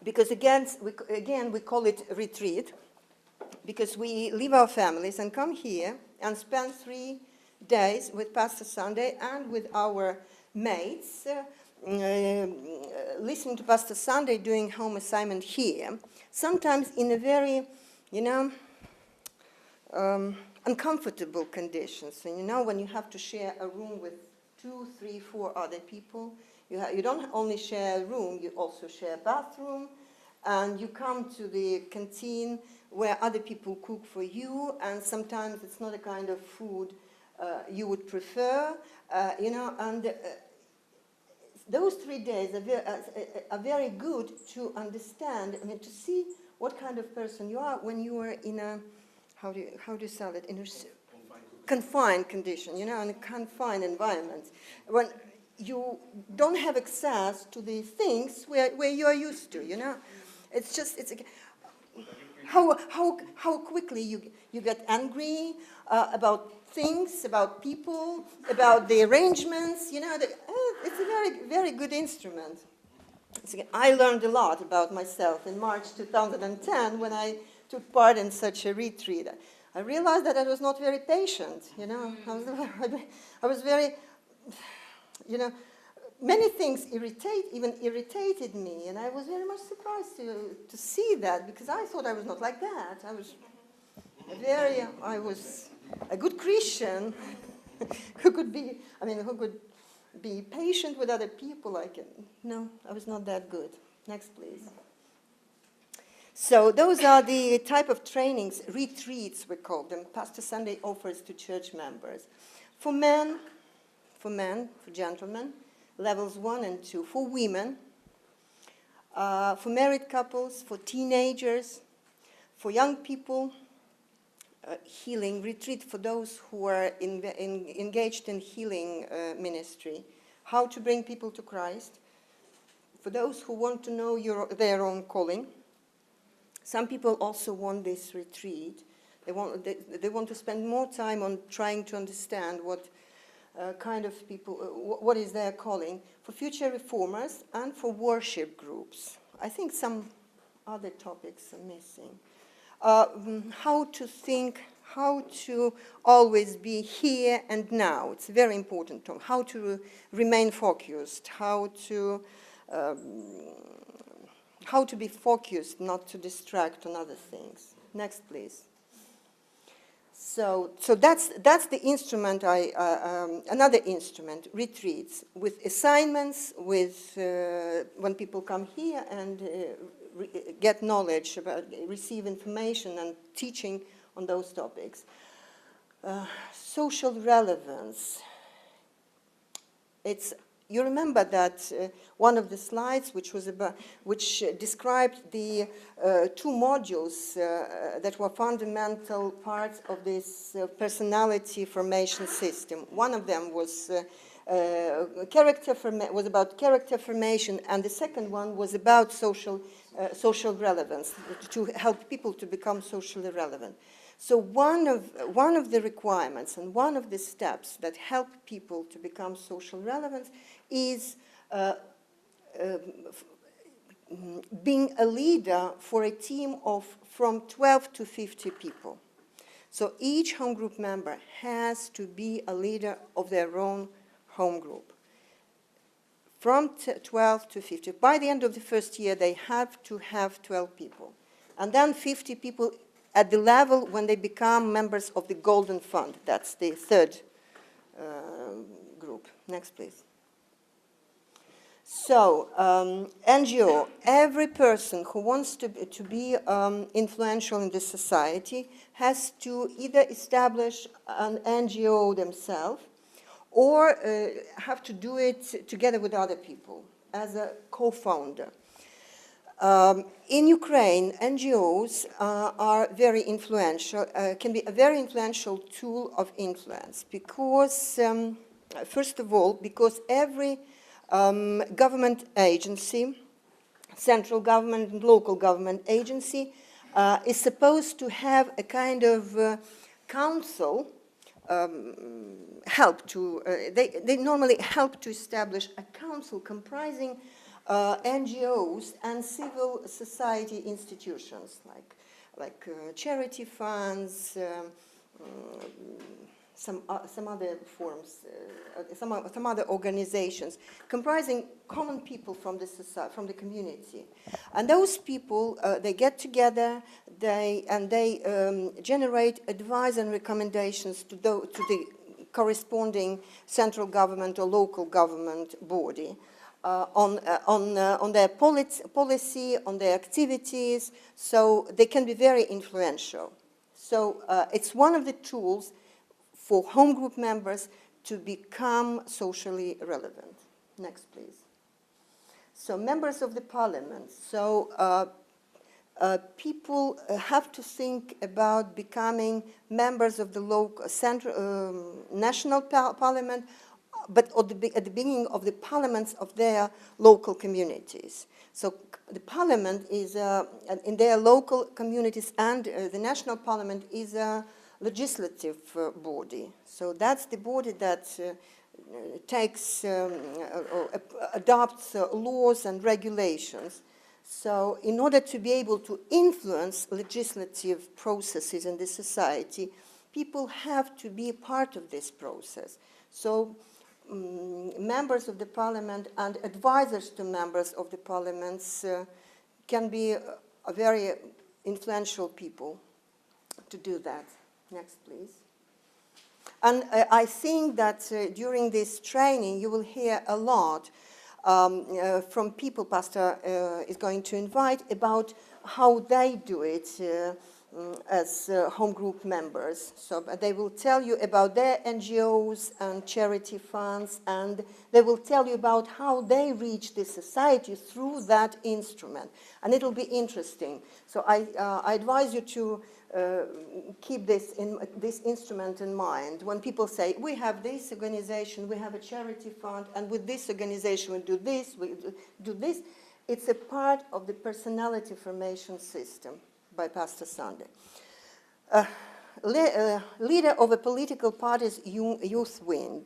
Because again, we call it retreat, because we leave our families and come here and spend 3 days with Pastor Sunday and with our mates, listening to Pastor Sunday doing home assignment here, sometimes in a very, you know, uncomfortable conditions. And you know, when you have to share a room with 2, 3, 4 other people, you don't only share a room, you also share a bathroom, and you come to the canteen where other people cook for you, and sometimes it's not a kind of food you would prefer, you know, and those 3 days are very good to understand, I mean, to see what kind of person you are when you are in a, how do you sell it, in a confined condition, you know, in a confined environment, when you don't have access to the things where you are used to, you know. It's just, it's how quickly you get angry about things, about people, about the arrangements, you know. It's a very, very good instrument. I learned a lot about myself in March 2010 when I took part in such a retreat. I realized that I was not very patient, you know. I was very, you know, many things even irritated me, and I was very much surprised to see that, because I thought I was not like that. I was a good Christian who could be patient with other people. No, I was not that good. Next, please. So those are the type of trainings, retreats we call them, Pastor Sunday offers to church members. For men, for gentlemen, levels 1 and 2. For women, for married couples, for teenagers, for young people, healing retreat for those who are engaged in healing ministry, how to bring people to Christ, for those who want to know their own calling. Some people also want this retreat. They want to spend more time on trying to understand what kind of people, what is their calling, for future reformers and for worship groups. I think some other topics are missing. How to think, how to always be here and now. It's very important. How to remain focused, how to be focused, not to distract on other things. Next, please. So that's the instrument. Another instrument, retreats with assignments, with when people come here and get knowledge about, receive information and teaching on those topics. Social relevance. You remember that one of the slides, which described the 2 modules that were fundamental parts of this personality formation system. One of them was about character formation, and the second one was about social relevance, to help people to become socially relevant. So one of the requirements and one of the steps that help people to become social relevant is being a leader for a team of from 12 to 50 people. So each home group member has to be a leader of their own home group. From 12 to 50. By the end of the first year, they have to have 12 people. And then 50 people at the level when they become members of the Golden Fund. That's the third group. group. Next, please. So, NGO, every person who wants to be influential in this society has to either establish an NGO themselves or have to do it together with other people as a co-founder. In Ukraine, NGOs are very influential, can be a very influential tool of influence because, first of all, because every government agency, central government and local government agency, is supposed to have a kind of council they normally help to establish a council comprising NGOs and civil society institutions like charity funds, some other forms, some other organizations comprising common people from the society, from the community, and those people they get together, they generate advice and recommendations to the corresponding central government or local government body on their policy, on their activities, so they can be very influential. So it's one of the tools for home group members to become socially relevant. Next, please. So members of the parliament. So people have to think about becoming members of the local, national parliament, but at the beginning of the parliaments of their local communities. So the parliament is, in their local communities, and the national parliament is a legislative body. So that's the body that takes or adopts laws and regulations. So in order to be able to influence legislative processes in the society, people have to be part of this process. So members of the parliament and advisors to members of the parliaments can be a very influential people to do that. Next, please. And I think that during this training you will hear a lot from people Pastor is going to invite about how they do it as home group members. So they will tell you about their NGOs and charity funds, and they will tell you about how they reach the society through that instrument. And it will be interesting. So I advise you to keep this instrument in mind. When people say, we have this organization, we have a charity fund, and with this organization we do this, it's a part of the personality formation system by Pastor Sunday. Leader of a political party's youth wing.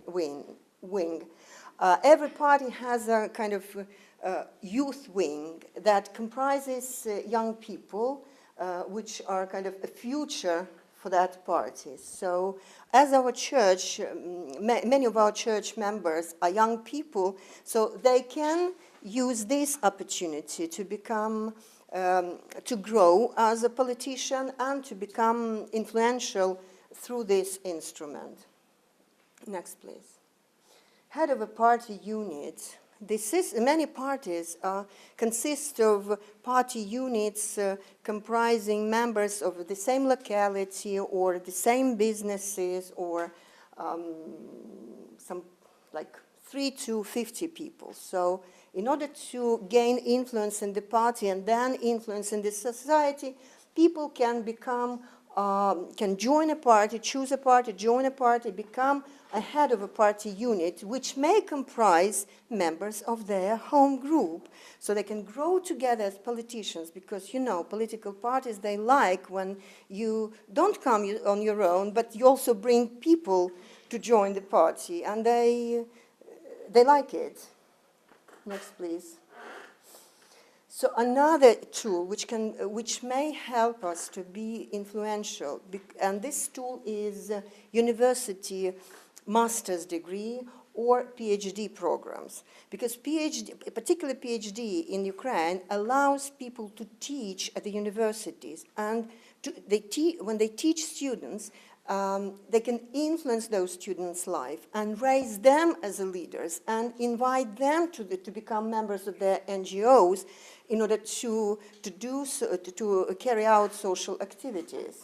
Every party has a kind of youth wing that comprises young people which are kind of a future for that party. So as our church, many of our church members are young people, so they can use this opportunity to become, to grow as a politician and to become influential through this instrument. Next, please. Head of a party unit. Many parties consist of party units comprising members of the same locality or the same businesses, or some like 3 to 50 people. So in order to gain influence in the party and then influence in the society, people can become, can join a party, choose a party, join a party, become a head of a party unit, which may comprise members of their home group. So they can grow together as politicians, because, you know, political parties, they like when you don't come on your own, but you also bring people to join the party, and they like it. Next, please. So another tool which may help us to be influential, and this tool is university master's degree or PhD programs, because particularly PhD in Ukraine allows people to teach at the universities, and when they teach students, they can influence those students' life and raise them as leaders and invite them to become members of their NGOs in order to carry out social activities.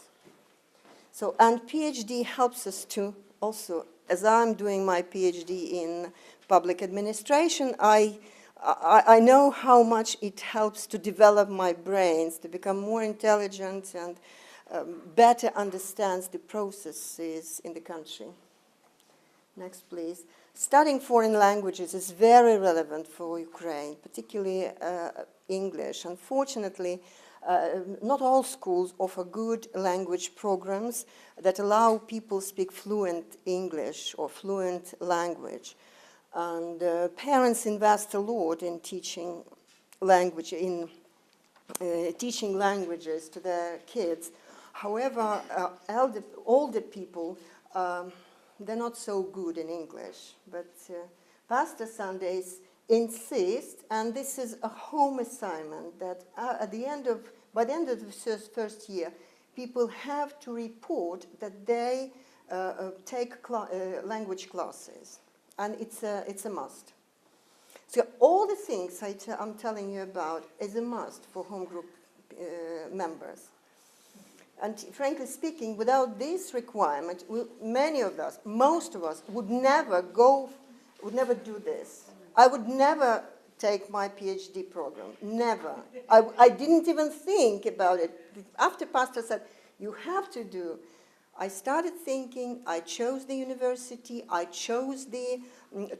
So, and PhD helps us to also, as I'm doing my PhD in public administration, I know how much it helps to develop my brains, to become more intelligent and better understands the processes in the country. Next, please. Studying foreign languages is very relevant for Ukraine, particularly English. Unfortunately, not all schools offer good language programs that allow people to speak fluent English or fluent language. And parents invest a lot in teaching language, teaching languages to their kids. However, older people, they're not so good in English. But Pastor Sundays insist, and this is a home assignment, that by the end of the first year, people have to report that they take language classes, and it's a must. So all the things I'm telling you about is a must for home group members. And frankly speaking, without this requirement, many of us, most of us, would never do this. I would never take my PhD program, never. I didn't even think about it. After Pastor said, you have to do, I started thinking, I chose the university, I chose the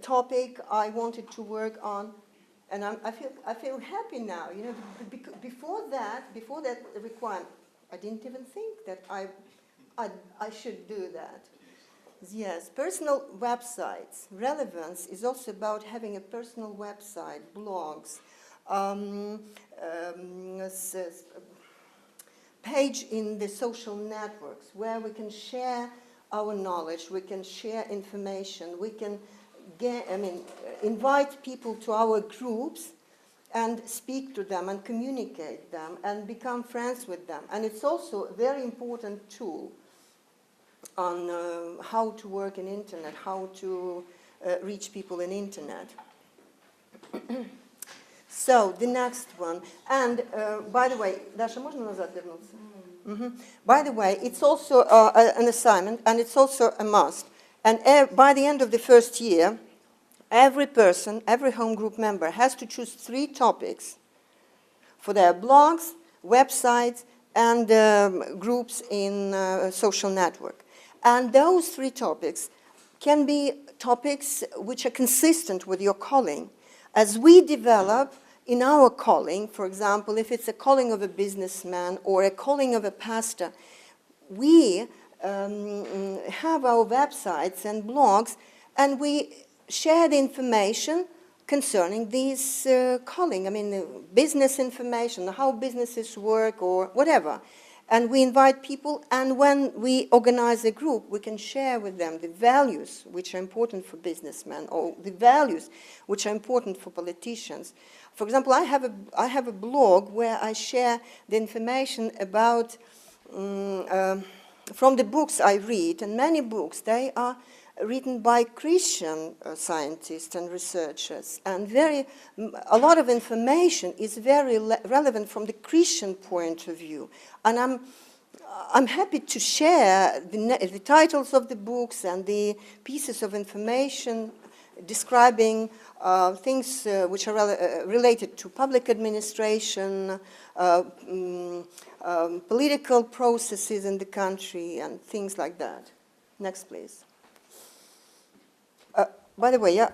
topic I wanted to work on, and I feel happy now. You know, before that requirement, I didn't even think that I should do that. Yes, personal websites. Relevance is also about having a personal website, blogs, page in the social networks where we can share our knowledge, we can share information, we can invite people to our groups and speak to them and communicate them and become friends with them. And it's also a very important tool on how to work in internet, how to reach people in internet. So, the next one. And, by the way, Dasha, можно назад вернуться? By the way, it's also an assignment, and it's also a must. And by the end of the first year, every person, every home group member has to choose 3 topics for their blogs, websites, and groups in social network. And those 3 topics can be topics which are consistent with your calling. As we develop in our calling, for example, if it's a calling of a businessman or a calling of a pastor, we have our websites and blogs, and we share the information concerning this calling. I mean, business information, how businesses work or whatever. And we invite people, and when we organize a group, we can share with them the values which are important for businessmen, or the values which are important for politicians. For example, I have a blog where I share the information about, from the books I read, and many books, they are written by Christian scientists and researchers, and a lot of information is very relevant from the Christian point of view. And I'm happy to share the titles of the books and the pieces of information describing things which are related to public administration, political processes in the country, and things like that. Next, please. By the way, yeah,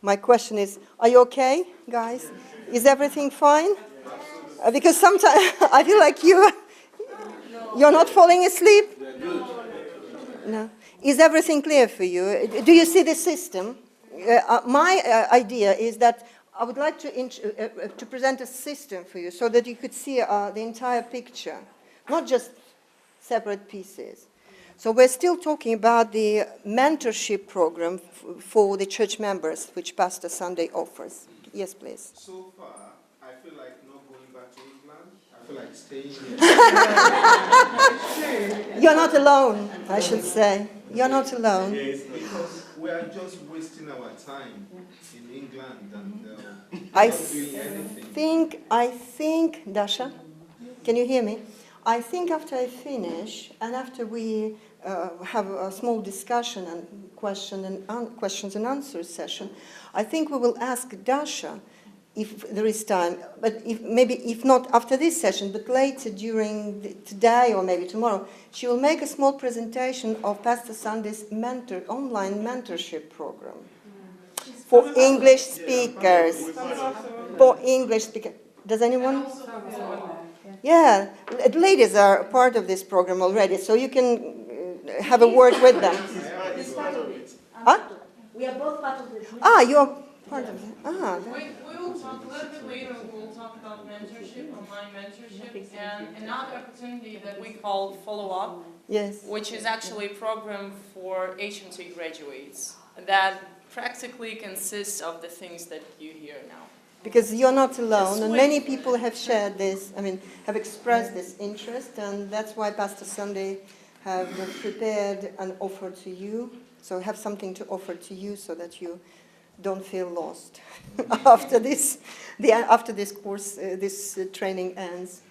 my question is, are you okay, guys? Is everything fine? Because sometimes I feel like you're not falling asleep. No. Is everything clear for you? Do you see the system? My idea is that I would like to present a system for you so that you could see the entire picture, not just separate pieces. So we're still talking about the mentorship program for the church members, which Pastor Sunday offers. Yes, please. So far, I feel like not going back to England. I feel like staying here. You're not alone, I should say. You're not alone. Yes, because we are just wasting our time in England and I not doing anything. I think, Dasha, can you hear me? I think after I finish, and after we have a small discussion and questions and answers session, I think we will ask Dasha if there is time, but if not after this session, but later during today or maybe tomorrow, she will make a small presentation of Pastor Sunday's online mentorship program for English speakers. For English speakers. Does anyone? Yeah, ladies are part of this program already, so you can have a word with them. He's part of it. Huh? We are both part of it. Ah, you are part of it. Ah, We will talk a little bit later, we'll talk about mentorship, online mentorship, and another opportunity that we call follow-up, yes. which is actually a program for HMT graduates that practically consists of the things that you hear now. Because you're not alone, and many people have shared this, have expressed this interest, and that's why Pastor Sunday have prepared an offer to you, so have something to offer to you so that you don't feel lost after this course, this training ends.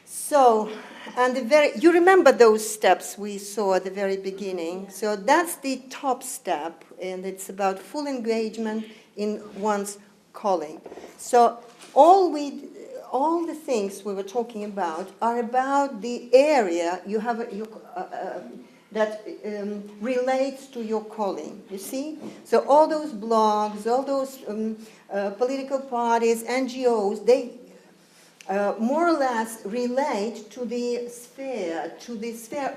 So, and you remember those steps we saw at the very beginning. So that's the top step, and it's about full engagement in one's calling. So all the things we were talking about are about the area you have that relates to your calling, you see? So all those blogs, all those political parties, NGOs, they more or less relate to the sphere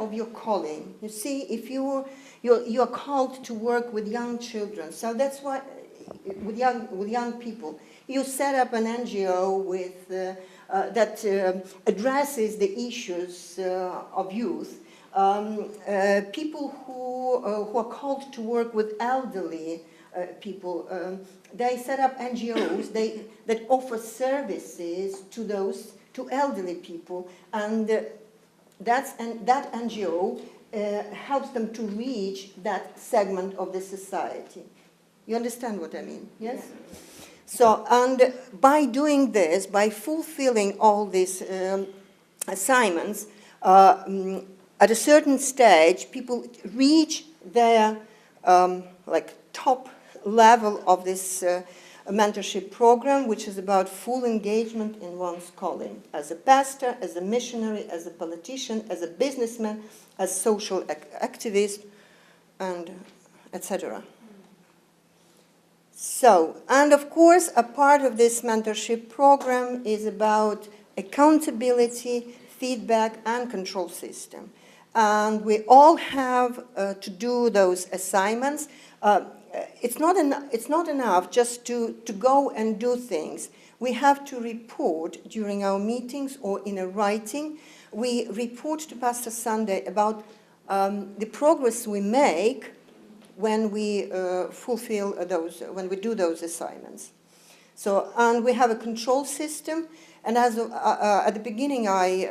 of your calling. You see, if you're called to work with young children, so that's why with young people, you set up an NGO with that addresses the issues of youth. People who are called to work with elderly people, they set up NGOs that offer services to elderly people, and that NGO helps them to reach that segment of the society. You understand what I mean? Yes? So, and by doing this, by fulfilling all these assignments, at a certain stage, people reach their top level of this mentorship program, which is about full engagement in one's calling, as a pastor, as a missionary, as a politician, as a businessman, as social activist, and etc. So, and of course, a part of this mentorship program is about accountability, feedback, and control system. And we all have to do those assignments. It's not enough just to go and do things. We have to report during our meetings or in a writing. We report to Pastor Sunday about the progress we make when we fulfill when we do those assignments. So, and we have a control system. And as at the beginning, I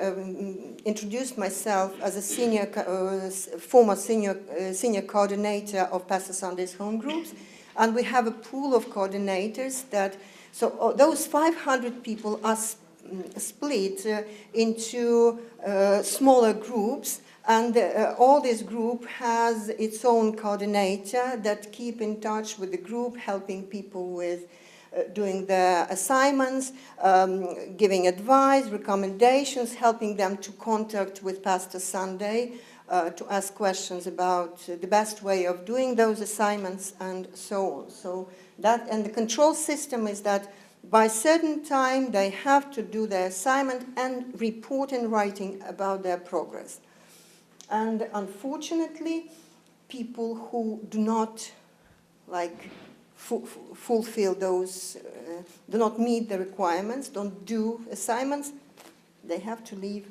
introduced myself as a former senior coordinator of Pastor Sunday's home groups, and we have a pool of coordinators so those 500 people are split into smaller groups, and all this group has its own coordinator that keep in touch with the group, helping people with doing their assignments, giving advice, recommendations, helping them to contact with Pastor Sunday to ask questions about the best way of doing those assignments and so on. So that, and the control system is that by certain time they have to do their assignment and report in writing about their progress. And unfortunately, people who do not fulfill those, do not meet the requirements, don't do assignments, they have to leave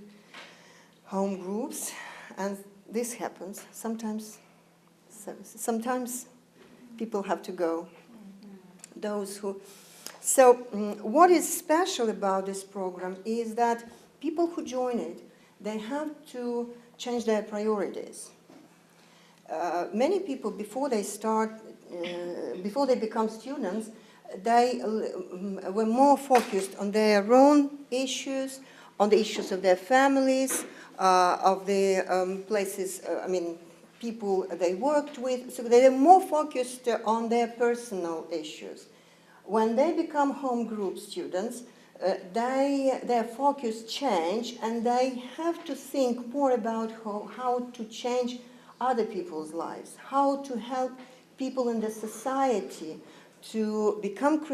home groups, and this happens. Sometimes people have to go. Those who, so what is special about this program is that people who join it, they have to change their priorities. Many people, before they become students, they were more focused on their own issues, on the issues of their families, of the places, people they worked with. So they are more focused on their personal issues. When they become home group students, their focus change, and they have to think more about how to change other people's lives, how to help people in the society to become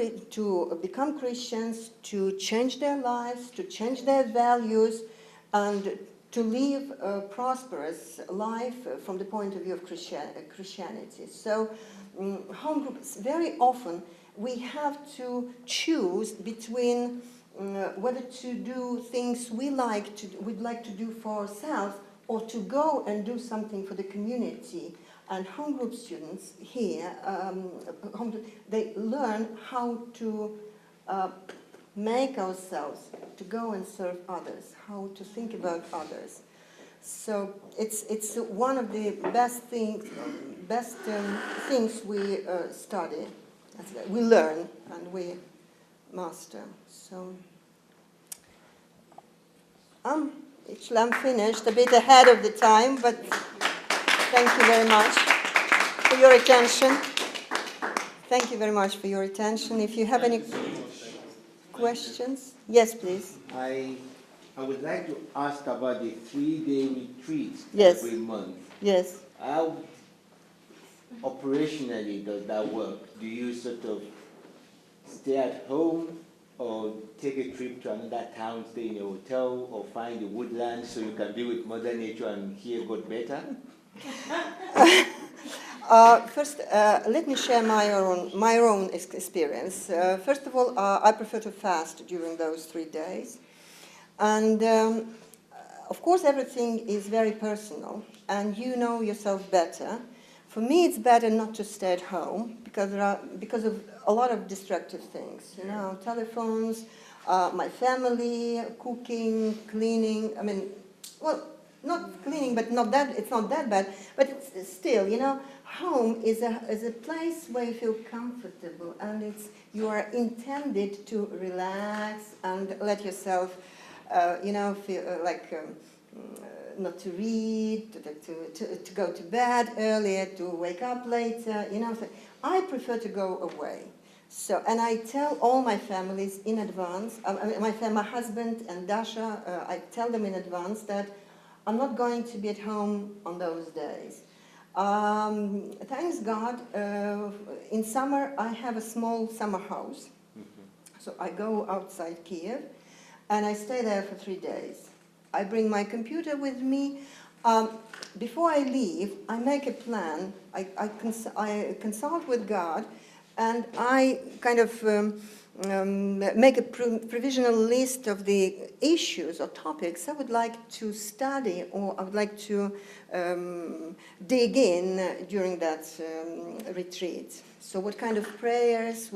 Christians, to change their lives, to change their values, and to live a prosperous life from the point of view of Christianity. So, home groups, very often we have to choose between whether to do things we'd like to do for ourselves, or to go and do something for the community. And home group students here, they learn how to make ourselves to go and serve others, how to think about others. So it's one of the best things we study, we learn, and we master. So actually, I'm finished, a bit ahead of the time, but thank you very much for your attention. Thank you very much for your attention. If you have any questions, yes, please. I would like to ask about the 3-day retreat Yes. every month. Yes. How operationally does that work? Do you sort of stay at home, or take a trip to another town, stay in a hotel, or find the woodlands so you can be with Mother Nature and hear God better? First, let me share my own experience. First of all, I prefer to fast during those 3 days. And of course, everything is very personal, and you know yourself better. For me, it's better not to stay at home because of a lot of destructive things. You know, telephones, my family, cooking, cleaning. Not cleaning, but it's not that bad. But it's still, you know, home is a place where you feel comfortable, and you are intended to relax and let yourself, feel not to read, to go to bed earlier, to wake up later, you know. So I prefer to go away. So, and I tell all my families in advance, my husband and Dasha, I tell them in advance that I'm not going to be at home on those days. Thanks God, in summer I have a small summer house. So I go outside Kiev, and I stay there for 3 days. I bring my computer with me. Before I leave, I make a plan. I consult with God, and I kind of make a provisional list of the issues or topics I would like to study, or I would like to dig in during that retreat. So what kind of prayers,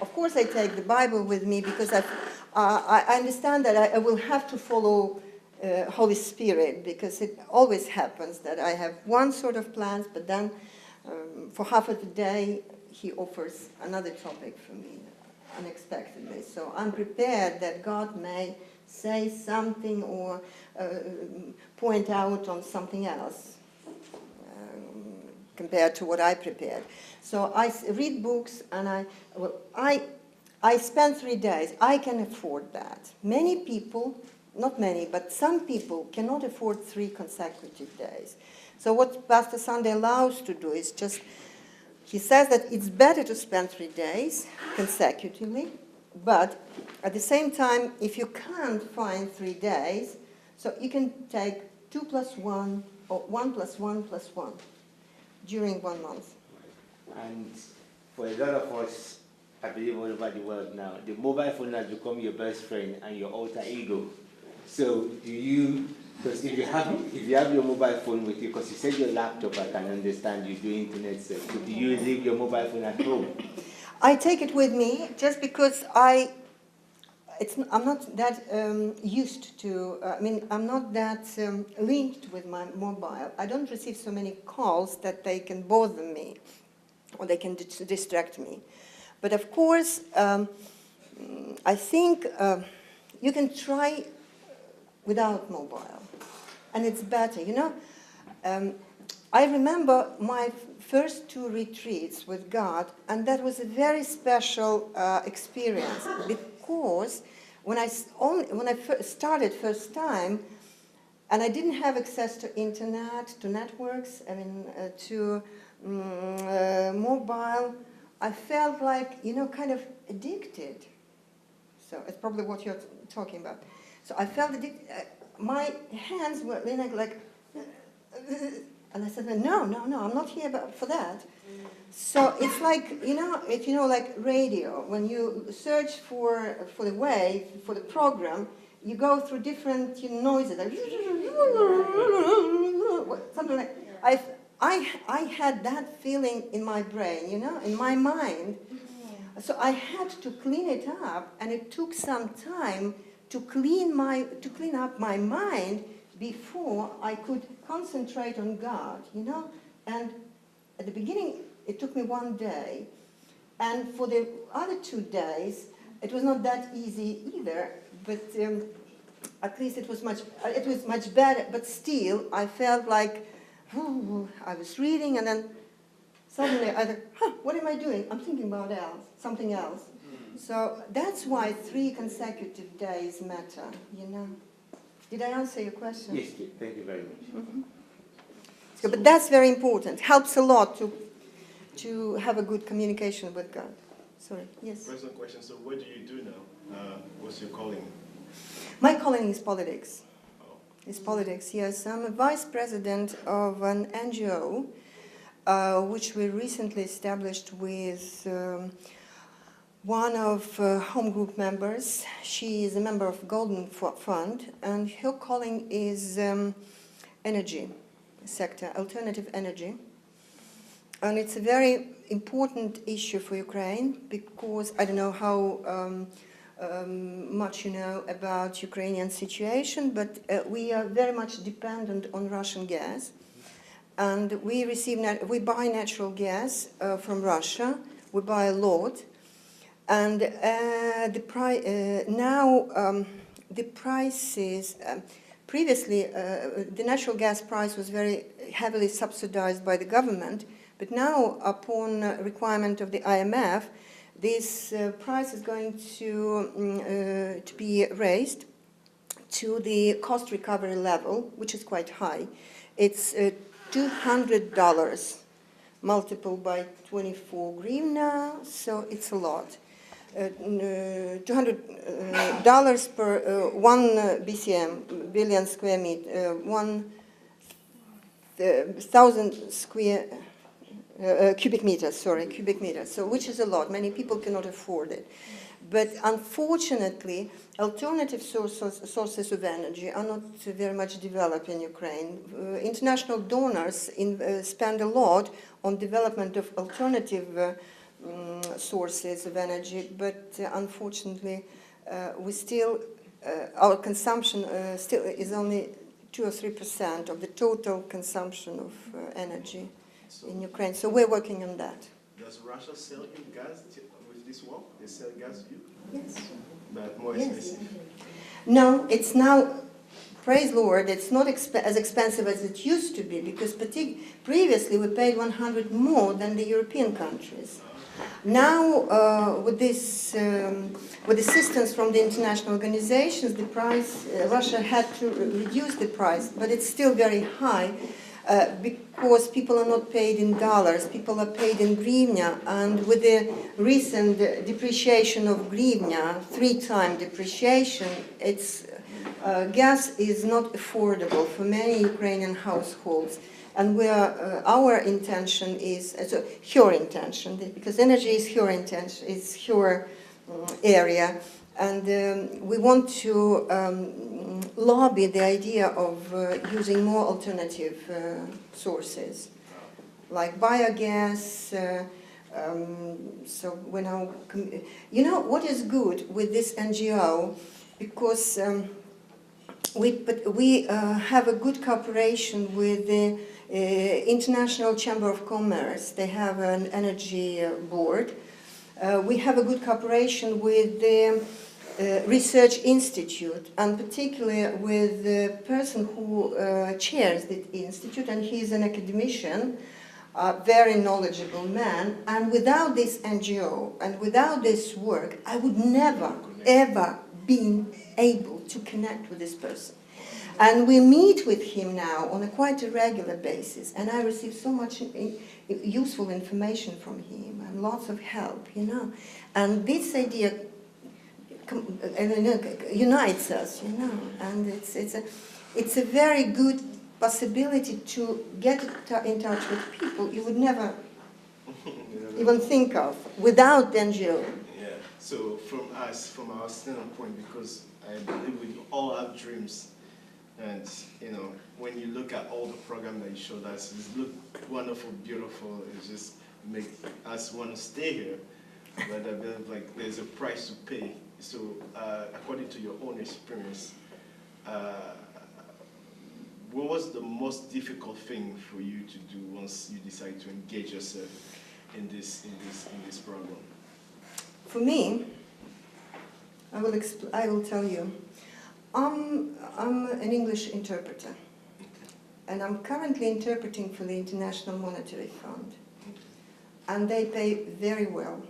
of course I take the Bible with me, because I understand that I will have to follow Holy Spirit, because it always happens that I have one sort of plans, but then for half of the day he offers another topic for me unexpectedly. So I'm prepared that God may say something or point out on something else compared to what I prepared. So I read books, and I spend 3 days. I can afford that. Many people, not many, but some people cannot afford 3 consecutive days. So what Pastor Sunday allows to do is just, he says that it's better to spend 3 days consecutively, but at the same time, if you can't find 3 days, so you can take 2 + 1 or 1 + 1 + 1 during 1 month. And for a lot of us, I believe all over the world now, the mobile phone has become your best friend and your alter ego. So do you, because if you have your mobile phone with you, because you said your laptop, I can understand you do internet search, so do you leave your mobile phone at home? I take it with me just because I'm not that used to, I mean, I'm not that linked with my mobile. I don't receive so many calls that they can bother me or they can distract me. But of course, I think you can try without mobile, and it's better, you know. I remember my first 2 retreats with God, and that was a very special experience, because when I started first time, and I didn't have access to internet, to networks, I mean, to mobile, I felt like, you know, kind of addicted. So it's probably what you're talking about. So I felt addicted. My hands were like, and I said, no, I'm not here for that. So it's like, like radio. When you search for the wave, for the program, you go through different noises, like something like. I had that feeling in my brain, in my mind. So I had to clean it up, and it took some time to clean up my mind before I could concentrate on God, And at the beginning, it took me 1 day, and for the other 2 days, it was not that easy either. But at least it was much better. But still, I felt like I was reading, and then suddenly I thought, what am I doing? I'm thinking about something else. So that's why 3 consecutive days matter, Did I answer your question? Yes, thank you very much. Mm-hmm. So, but that's very important. Helps a lot to have a good communication with God. Sorry, yes? Personal question, so what do you do now? What's your calling? My calling is politics. Oh. It's politics, yes. I'm a vice president of an NGO, which we recently established with one of home group members. She is a member of Golden Fund, and her calling is energy sector, alternative energy. And it's a very important issue for Ukraine, because I don't know how much you know about Ukrainian situation, but we are very much dependent on Russian gas. And we buy natural gas from Russia. We buy a lot. And the prices, previously the natural gas price was very heavily subsidized by the government, but now upon requirement of the IMF, this price is going to be raised to the cost recovery level, which is quite high. It's $200 multiplied by 24 hryvnia, so it's a lot. $200 per 1 BCM, billion square meter, 1,000 cubic meters, so which is a lot. Many people cannot afford it. But unfortunately, alternative sources of energy are not very much developed in Ukraine. International donors spend a lot on development of alternative sources of energy, but unfortunately, our consumption still is only 2 or 3% of the total consumption of energy in Ukraine. So we're working on that. Does Russia sell you gas with this war? They sell gas to you? Yes. But more Yes. expensive? No, it's now, praise Lord, it's not as expensive as it used to be, because previously we paid 100 more than the European countries. Now, with assistance from the international organizations, the price, Russia had to reduce the price, but it's still very high because people are not paid in dollars, people are paid in hryvnia, and with the recent depreciation of hryvnia, 3-time depreciation, gas is not affordable for many Ukrainian households. And our intention is, her intention, because energy is her intention, it's her area, and we want to lobby the idea of using more alternative sources, like biogas, So when you know what is good with this NGO, because we have a good cooperation with the International Chamber of Commerce. They have an energy board. We have a good cooperation with the Research Institute, and particularly with the person who chairs the institute, and he's an academician, a very knowledgeable man. And without this NGO and without this work, I would never, ever been able to connect with this person. And we meet with him now on a quite a regular basis, and I receive so much useful information from him and lots of help, you know. And this idea unites us, you know, and it's a very good possibility to get in touch with people you would never even think of without the NGO. Yeah. So from us, from our standpoint, because I believe we all have dreams, and you know, when you look at all the program that you showed us, it look wonderful, beautiful. It just make us want to stay here. But I believe like there's a price to pay. So according to your own experience, what was the most difficult thing for you to do once you decide to engage yourself in this program? For me, I will tell you. I'm an English interpreter, and I'm currently interpreting for the International Monetary Fund, and they pay very well,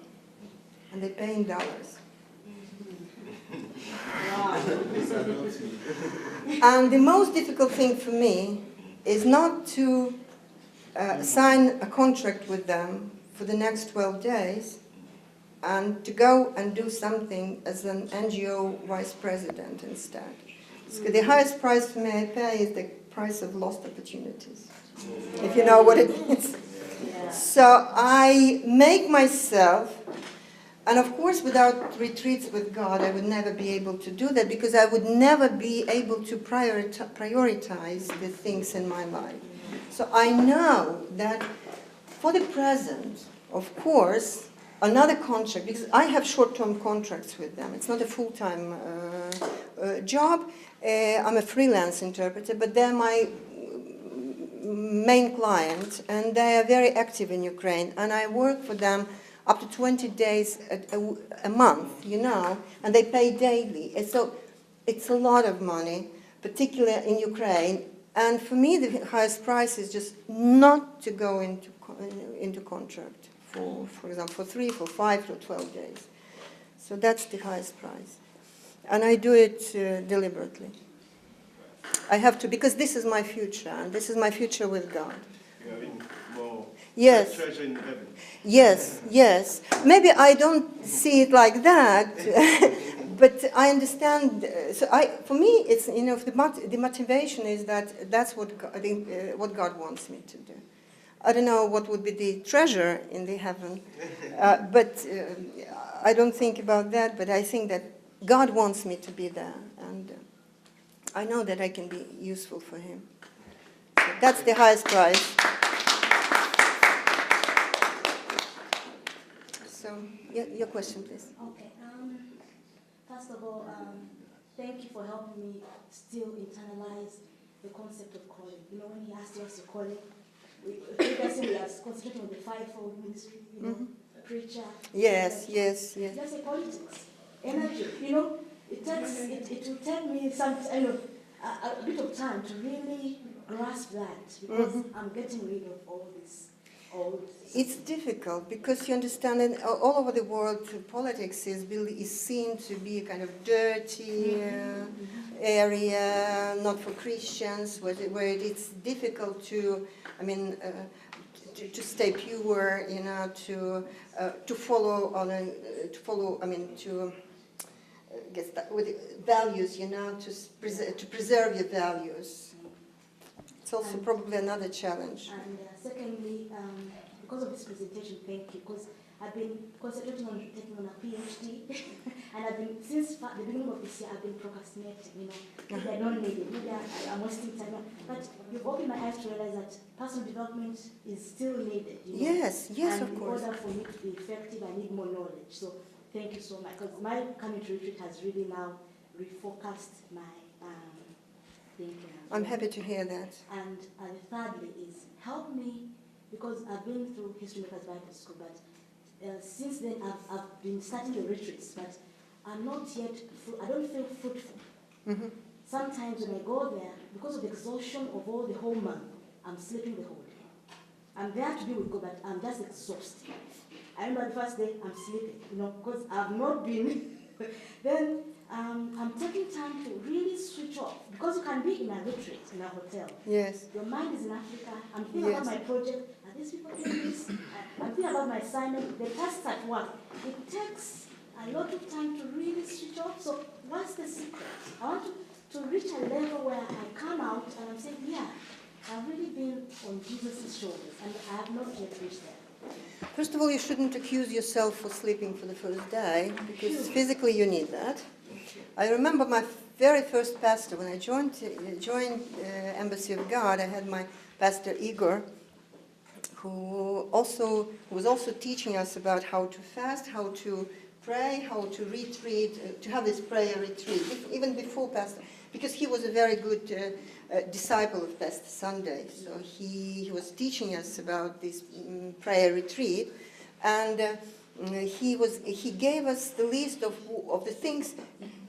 and they pay in dollars. And the most difficult thing for me is not to sign a contract with them for the next 12 days and to go and do something as an NGO vice president instead. So the highest price for me I pay is the price of lost opportunities, if you know what it means. So I make myself, and of course without retreats with God I would never be able to do that, because I would never be able to prioritize the things in my life. So I know that for the present, of course, another contract, because I have short-term contracts with them. It's not a full-time job. I'm a freelance interpreter, but they're my main client, and they are very active in Ukraine, and I work for them up to 20 days a month, you know, and they pay daily. And so it's a lot of money, particularly in Ukraine. And for me, the highest price is just not to go into contract for example, for 3, for 5, for 12 days. So that's the highest price. And I do it deliberately. I have to, because this is my future, and this is my future with God. You're having more Yes. treasure in heaven. Yes, yes. Maybe I don't see it like that, but I understand. So for me, it's, you know, the motivation is that that's what God wants me to do. I don't know what would be the treasure in the heaven, but I don't think about that. But I think that God wants me to be there, and I know that I can be useful for Him. So that's the highest price. So, your question, please. Okay. First of all, thank you for helping me still internalize the concept of calling. You know, when he asked us to call it, previously we are concentrating on the fivefold ministry, you know, preacher. Yes, yes, yes. Just a politics, energy. You know, it will take me some, a bit of time to really grasp that, because I'm getting rid of all this. It's difficult because you understand that all over the world politics is seen to be a kind of dirty area, not for Christians, where it's difficult to, to stay pure, you know, to follow with values, you know, to preserve your values. It's also probably another challenge. And secondly, because of this presentation, thank you, because I've been concentrating on taking on a PhD, and I've been, since the beginning of this year, I've been procrastinating, you know. Maybe I don't need it, maybe I'm wasting time. But you've opened my eyes to realize that personal development is still needed, you know. Yes, yes, and of course. in order for me to be effective, I need more knowledge. So thank you so much, because my coming to retreat has really now refocused my thinking. I'm happy to hear that. And thirdly is help me, because I've been through History Makers Bible School, but since then I've been starting the retreats, but I'm not yet, I don't feel fruitful. Mm-hmm. Sometimes when I go there, because of the exhaustion of all the whole month, I'm sleeping the whole day. I'm there to be with God, but I'm just exhausted. I remember the first day I'm sleeping, you know, because I've not been. Then I'm taking time to really switch off, because you can be in a retreat, in a hotel. Yes. Your mind is in Africa. I'm thinking about my project. Are these people doing this? I'm thinking about my assignment, the tasks at work. It takes a lot of time to really switch off. So what's the secret? I want to reach a level where I come out and I'm saying, yeah, I've really been on Jesus' shoulders, and I have not yet reached there. First of all, you shouldn't accuse yourself for sleeping for the first day, because physically you need that. I remember my very first pastor, when I joined Embassy of God, I had my pastor Igor, who was also teaching us about how to fast, how to pray, how to retreat, to have this prayer retreat, even before Pastor, because he was a very good disciple of Pastor Sunday. So he was teaching us about this prayer retreat, and he gave us the list of the things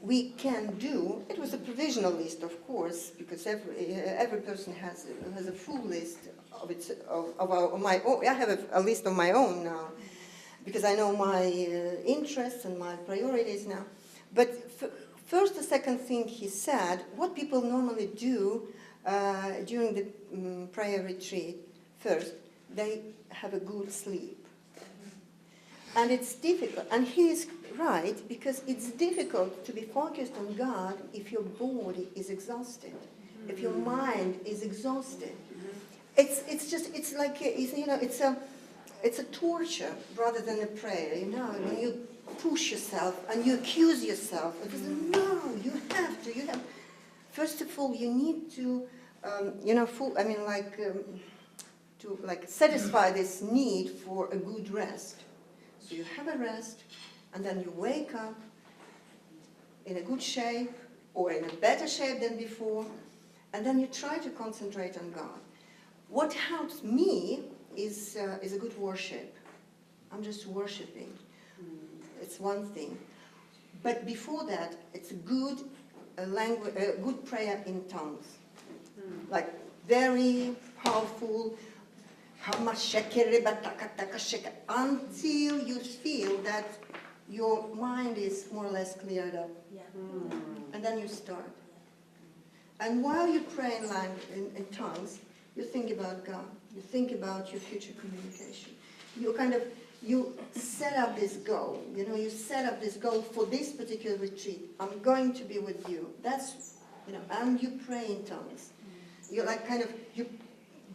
we can do. It was a provisional list, of course, because every person has a full list of my own. I have a list of my own now, because I know my interests and my priorities now. But first, the second thing he said, what people normally do during the prayer retreat, first, they have a good sleep. And it's difficult, and he is right, because it's difficult to be focused on God if your body is exhausted, if your mind is exhausted. It's like it's a torture rather than a prayer. You know, when you push yourself and you accuse yourself, because no, you have to. First of all, you need to, to satisfy this need for a good rest. So you have a rest, and then you wake up in a good shape, or in a better shape than before, and then you try to concentrate on God. What helps me is a good worship. I'm just worshiping. It's one thing. But before that, it's a good good prayer in tongues. Like very powerful, until you feel that your mind is more or less cleared up. Yeah. And then you start. And while you pray in tongues, you think about God. You think about your future communication. You set up this goal. You know, you set up this goal for this particular retreat. I'm going to be with you. That's, and you pray in tongues. You you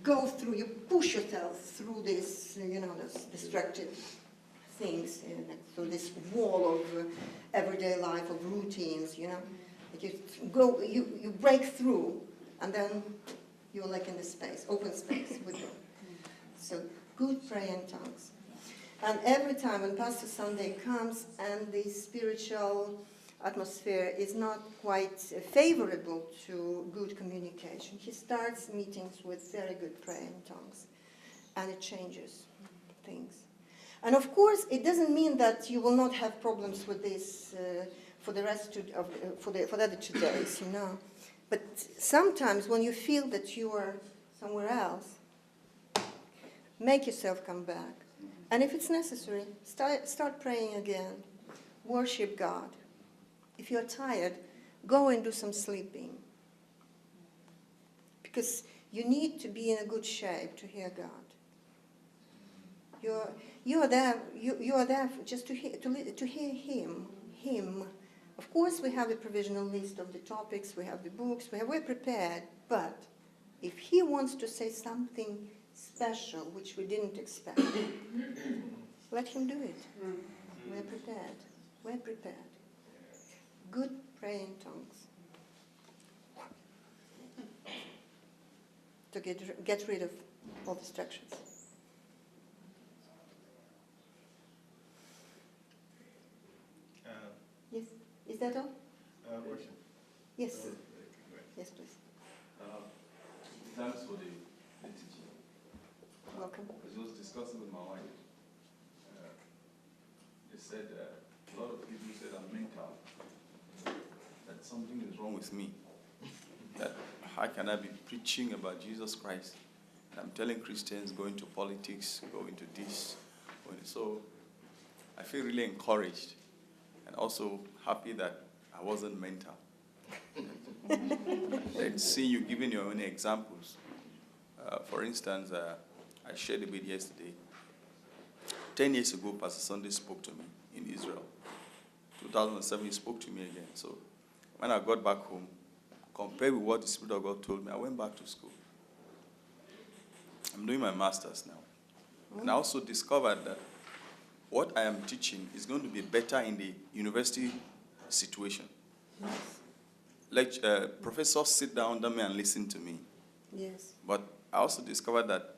go through, you push yourself through this, those destructive things, through this wall of everyday life, of routines, You break through, and then you're like in the space, open space with God. So good prayer in tongues. And every time when Pastor Sunday comes and the spiritual atmosphere is not quite favorable to good communication, he starts meetings with very good prayer in tongues. And it changes things. And of course, it doesn't mean that you will not have problems with this for the rest for the other 2 days, But sometimes when you feel that you are somewhere else, make yourself come back. And if it's necessary, start praying again. Worship God. If you're tired, go and do some sleeping. Because you need to be in a good shape to hear God. You are there just to hear Him. Of course, we have a provisional list of the topics, we have the books, we're prepared. But if He wants to say something special, which we didn't expect, Let him do it. We're prepared. We're prepared. Good praying tongues. To get rid of all distractions. Yes. Is that all? Question. Yes. Okay, Yes, please. Thanks for the teaching. Welcome. I was discussing with my wife. They said a lot of people said I'm mental, that something is wrong with me. That how can I be preaching about Jesus Christ? And I'm telling Christians go into politics, go into this. So I feel really encouraged and also happy that I wasn't mental. Let's see you giving your own examples. For instance, I shared a bit yesterday. 10 years ago, Pastor Sunday spoke to me in Israel. 2007, he spoke to me again. So when I got back home, compared with what the Spirit of God told me, I went back to school. I'm doing my master's now. And I also discovered that what I am teaching is going to be better in the university situation. Professors sit down under me and listen to me. Yes. But I also discovered that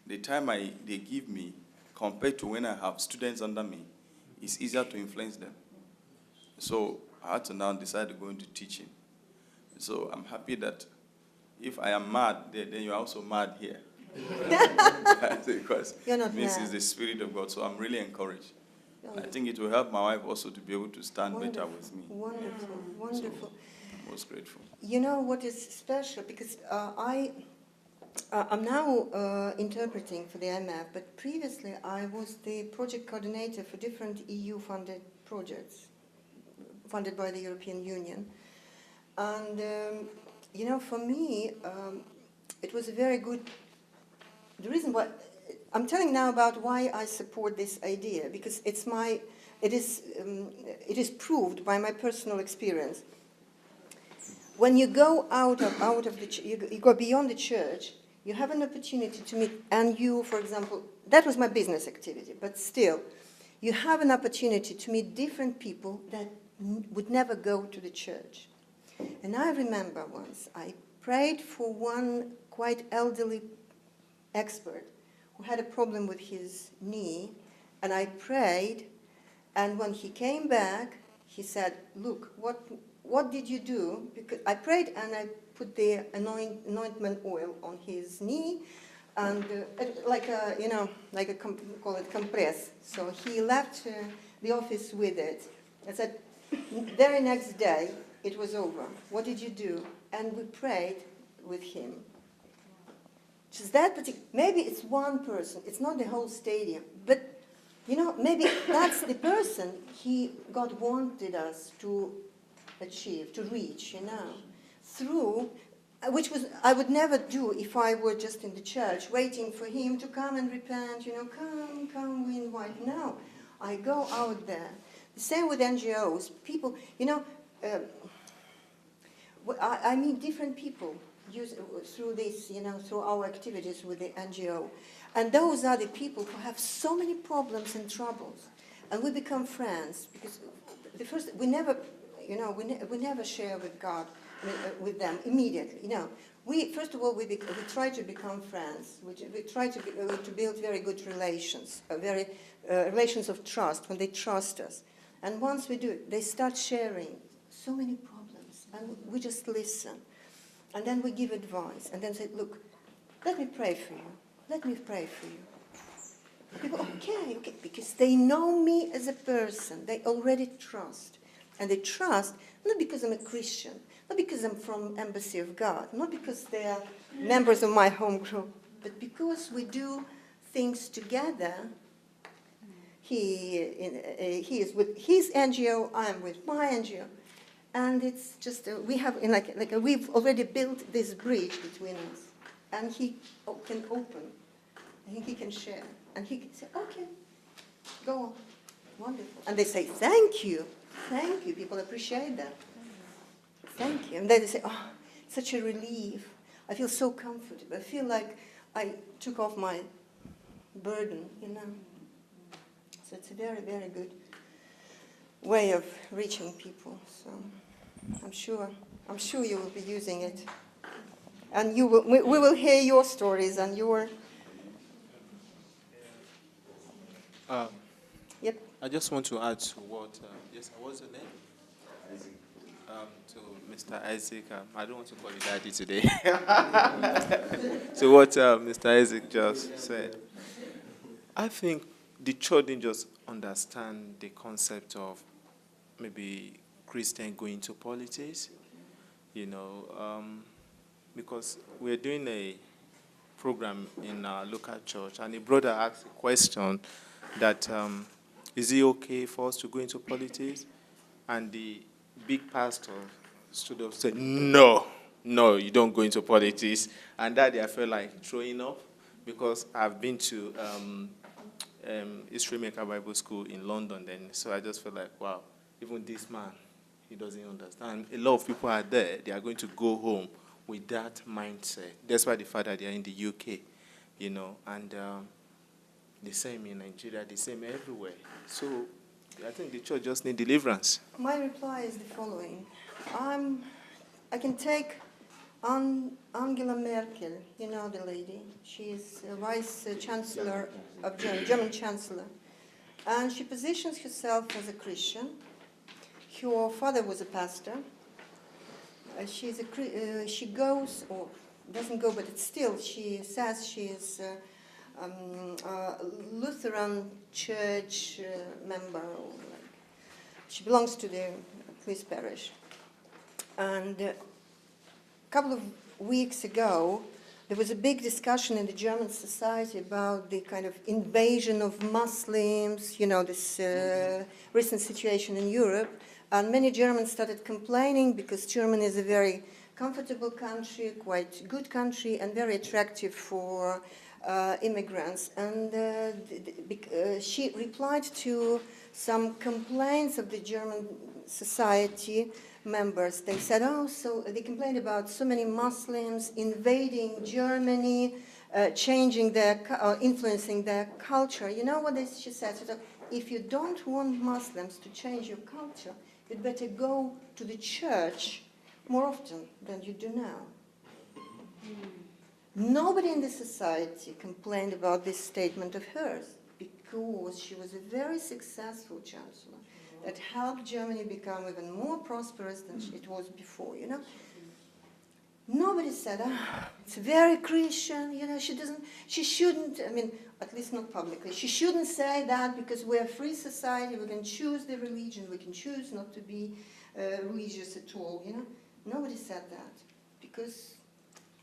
the time they give me, compared to when I have students under me, it's easier to influence them. So I had to now decide to go into teaching. So I'm happy that if I am mad, then you're also mad here. Because You're not this mad. is the Spirit of God. So I'm really encouraged. I think it will help my wife also to be able to stand better with me. Wonderful, wonderful. So, I'm most grateful. You know what is special? Because I'm now interpreting for the IMF, but previously I was the project coordinator for different EU-funded projects, funded by the European Union. And, you know, for me, it was a very good... The reason why... I'm telling now about why I support this idea, because it is proved by my personal experience. When you go out of the you go beyond the church, you have an opportunity to meet, and you, for example, that was my business activity, but still, you have an opportunity to meet different people that would never go to the church. And I remember once I prayed for one quite elderly expert who had a problem with his knee, and I prayed, and when he came back, he said, "Look, what did you do?" Because I prayed and I put the anointment oil on his knee, and call it compress. So he left the office with it. I said, the very next day, it was over. What did you do? And we prayed with him. Just that particular, maybe it's one person, it's not the whole stadium, but you know, maybe that's the person God wanted us to achieve, to reach, you know, through, which I would never do if I were just in the church waiting for him to come and repent, you know, come, we invite. No, I go out there. The same with NGOs. People, you know, I meet different people through this, you know, through our activities with the NGO. And those are the people who have so many problems and troubles. And we become friends because we never share with God, with them immediately, you know. First of all, we try to become friends. We try to build very good relations, relations of trust, when they trust us. And once we do it, they start sharing so many problems. And we just listen. And then we give advice. And then say, look, let me pray for you. Let me pray for you. People, okay, because they know me as a person. They already trust. And they trust not because I'm a Christian, not because I'm from Embassy of God, not because they are members of my home group, but because we do things together. He is with his NGO, I'm with my NGO. And it's just, we've already built this bridge between us. And he can open, and he can share. And he can say, okay, go on, wonderful. And they say, thank you. People appreciate that. Thank you. And then they say, oh, such a relief. I feel so comfortable. I feel like I took off my burden, you know. So it's a very, very good way of reaching people. So I'm sure you will be using it. And we will hear your stories and your... Yep. I just want to add to what, yes, what's your name? To Mr. Isaac, I don't want to call you daddy today. So what Mr. Isaac just said, I think the church didn't just understand the concept of maybe Christian going to politics, because we're doing a program in our local church, and a brother asked a question that, is it okay for us to go into politics? And the big pastor stood up and said, no, you don't go into politics. And that day I felt like throwing up, because I've been to History Maker Bible School in London then, so I just felt like, wow, even this man, he doesn't understand. A lot of people are there, they are going to go home with that mindset. That's why the fact that they are in the UK, and the same in Nigeria, the same everywhere. So I think the church just needs deliverance. My reply is the following. I can take Angela Merkel, you know the lady. She is Vice Chancellor of German Chancellor. And she positions herself as a Christian. Her father was a pastor. She goes, or doesn't go, but it's still, she says she is Lutheran church member. She belongs to the police parish. And a couple of weeks ago, there was a big discussion in the German society about the kind of invasion of Muslims, this recent situation in Europe. And many Germans started complaining because Germany is a very comfortable country, quite good country, and very attractive for immigrants. And she replied to some complaints of the German society members. They said, so they complained about so many Muslims invading Germany, changing influencing their culture. You know what she said? She said, if you don't want Muslims to change your culture, you'd better go to the church more often than you do now. Nobody in the society complained about this statement of hers, because she was a very successful chancellor that helped Germany become even more prosperous than it was before, Nobody said, it's very Christian, she shouldn't, at least not publicly, she shouldn't say that because we're a free society, we can choose the religion, we can choose not to be religious at all, Nobody said that, because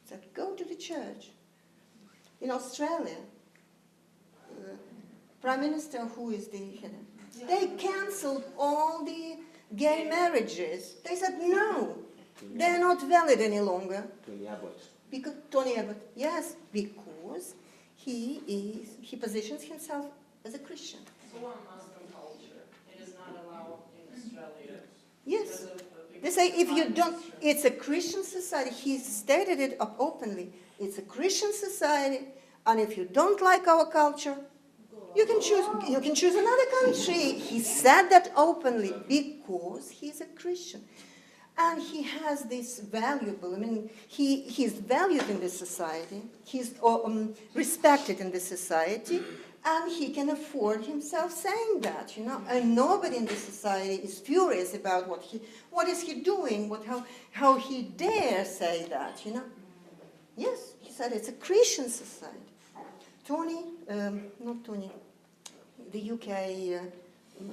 they said, go to the church. In Australia, Prime Minister, who is they cancelled all the gay marriages. They said, no, they're not valid any longer. Tony Abbott, yes, because he positions himself as a Christian. So on Muslim culture, it is not allowed in Australia. Yes. They say if you don't, it's a Christian society. He stated it up openly. It's a Christian society, and if you don't like our culture, you can choose another country. He said that openly because he's a Christian. And he has this valuable, he's valued in this society, he's respected in this society, and he can afford himself saying that, And nobody in this society is furious about what is he doing, how he dare say that, Yes, he said it's a Christian society. The UK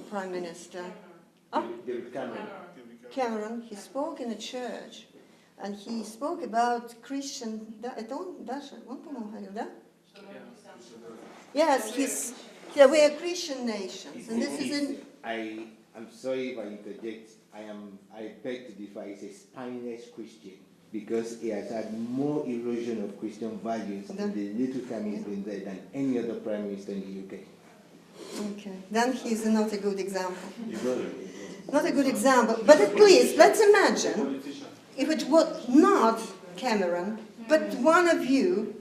Prime Minister, Cameron, he spoke in a church, and he spoke about Christian. Yes, we are Christian nations, and this is in. I'm sorry if I interject. I beg to differ. He's a spineless Christian because he has had more erosion of Christian values in the little time he's been there than any other prime minister in the UK. Okay, then he's not a good example. Not a good example, but at least let's imagine if it was not Cameron, but one of you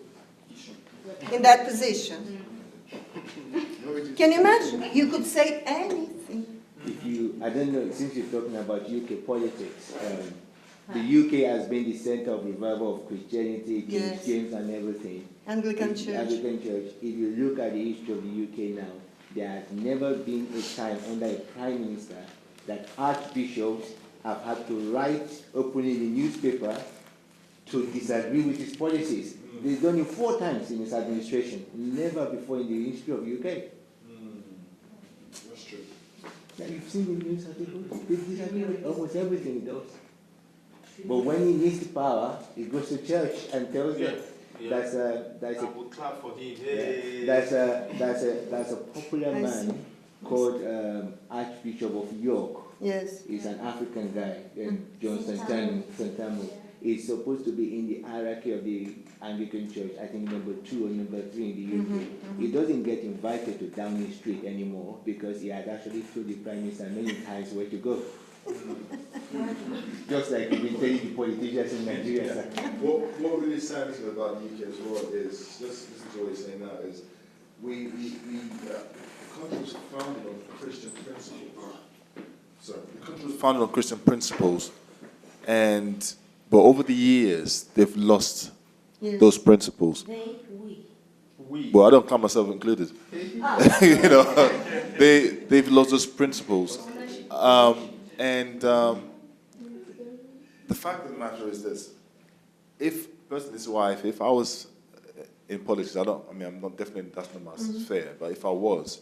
in that position. Can you imagine? You could say anything. If you, I don't know, since you're talking about UK politics, the UK has been the center of revival of Christianity, King Yes. James and everything. Anglican Church. Anglican Church. If you look at the history of the UK now, there has never been a time under a prime minister that archbishops have had to write openly in the newspaper to disagree with his policies. They've done it 4 times in his administration. Never before in the history of UK. That's true. Now, you've seen the news articles. They disagree with almost everything he does. But when he needs the power, he goes to church and tells them. That's I would clap for him. Hey. That's a popular I man see. called Archbishop of York. Yes. He's an African guy, John Santamo. He's supposed to be in the hierarchy of the Anglican Church, I think number 2 or number 3 in the UK. He doesn't get invited to Downing Street anymore because he had actually told the Prime Minister many times where to go. Just like you've been telling the politicians in Nigeria. Sir. What really saddens me about the UK as well is, just listen to what he's saying now, is the country was founded on Christian principles. Sorry, the country was founded on Christian principles, but over the years they've lost those principles. We. Well, I don't count myself included. You know, they've lost those principles, the fact of the matter is this: if I was in politics, I'm not definitely, that's not my fair, but if I was,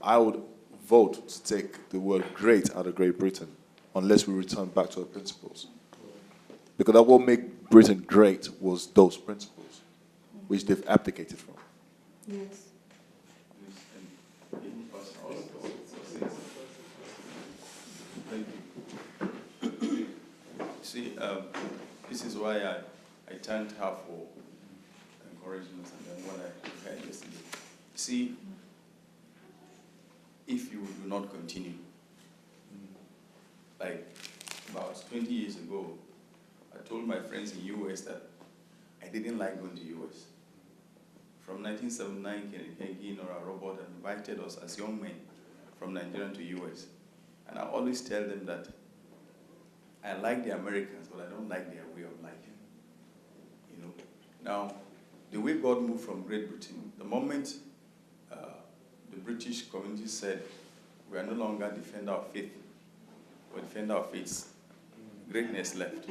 I would vote to take the word great out of Great Britain unless we return back to our principles. Because that what made Britain great was those principles, which they've abdicated from. Yes. See, this is why I thanked her for encouragement and then what I heard yesterday. See, if you do not continue, like about 20 years ago, I told my friends in US that I didn't like going to US. From 1979, Kennedy or Robert invited us as young men from Nigeria to US. And I always tell them that I like the Americans, but I don't like their way of life. You know. Now, the way God moved from Great Britain, the moment the British community said, we are no longer defend our faith, or defend our faiths, greatness left.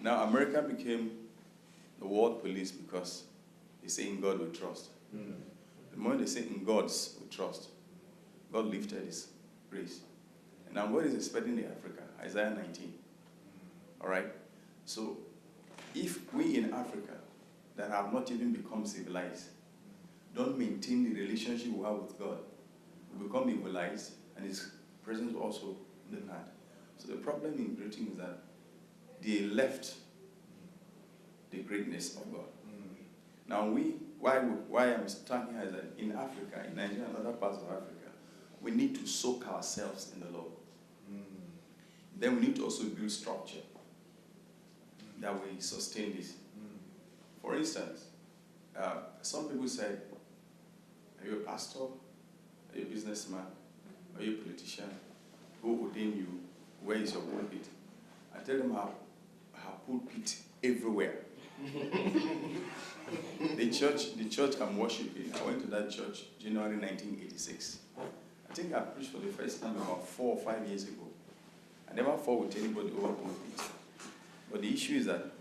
Now, America became the world police because they say in God we trust. The moment they say in God's we trust, God lifted his grace. And now God is expecting the Africa, Isaiah 19. All right? So, if we in Africa that have not even become civilized don't maintain the relationship we have with God, we become equalized, and his presence will also depart. So the problem in Britain is that they left the greatness of God. Now why I'm talking here is that in Africa, in Nigeria and other parts of Africa, we need to soak ourselves in the Lord. Then we need to also build structure that will sustain this. For instance, some people say, are you a pastor? Are you a businessman? Are you a politician? Who ordained you? Where is your pulpit? I tell them I have pulpit everywhere. The church I'm worshiping, I went to that church January 1986. I think I preached for the first time about 4 or 5 years ago. I never fought with anybody over pulpit. But the issue is that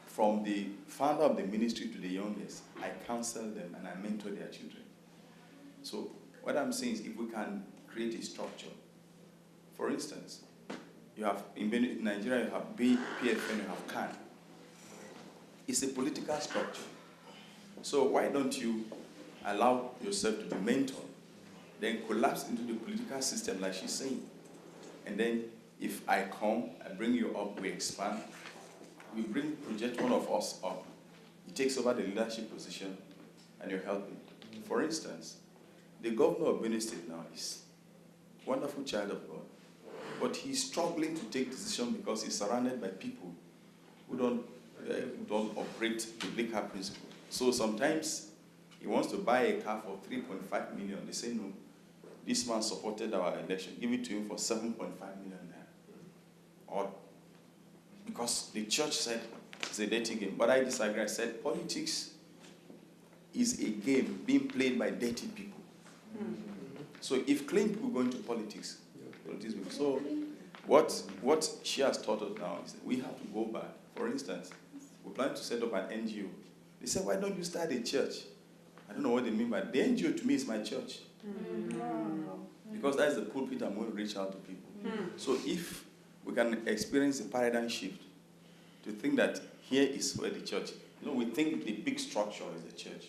from the founder of the ministry to the youngest, I counsel them and I mentor their children. So what I'm saying is if we can create a structure, for instance, you have in Nigeria you have PFN, you have CAN. It's a political structure. So why don't you allow yourself to be mentored, then collapse into the political system like she's saying. And then if I come, I bring you up, we expand, we project one of us up. He takes over the leadership position and you're helping. For instance, the governor of Benue State now is a wonderful child of God. But he's struggling to take decisions because he's surrounded by people who don't operate biblical principles. So sometimes He wants to buy a car for 3.5 million. They say, no, this man supported our election. Give it to him for 7.5 million naira. Or because the church said it's a dirty game. But I disagree. I said politics is a game being played by dirty people. So if clean people go into politics, so what she has taught us now is that we have to go back. For instance, we plan to set up an NGO. They said, why don't you start a church? I don't know what they mean by the NGO. To me is my church. Because that's the pulpit I'm going to reach out to people. So if we can experience a paradigm shift to think that here is where the church, we think the big structure is the church.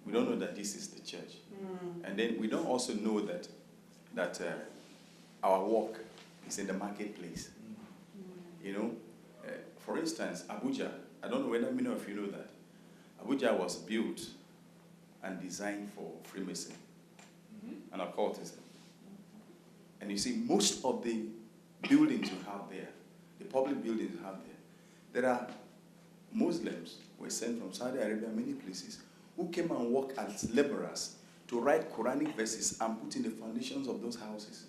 We don't know that this is the church. And then we don't also know that our work is in the marketplace. For instance, Abuja, I don't know whether many of you know that. Abuja was built and designed for Freemason and occultism. And you see, most of the buildings you have there, the public buildings you have there are Muslims who were sent from Saudi Arabia, many places, who came and worked as laborers to write Quranic verses and put in the foundations of those houses.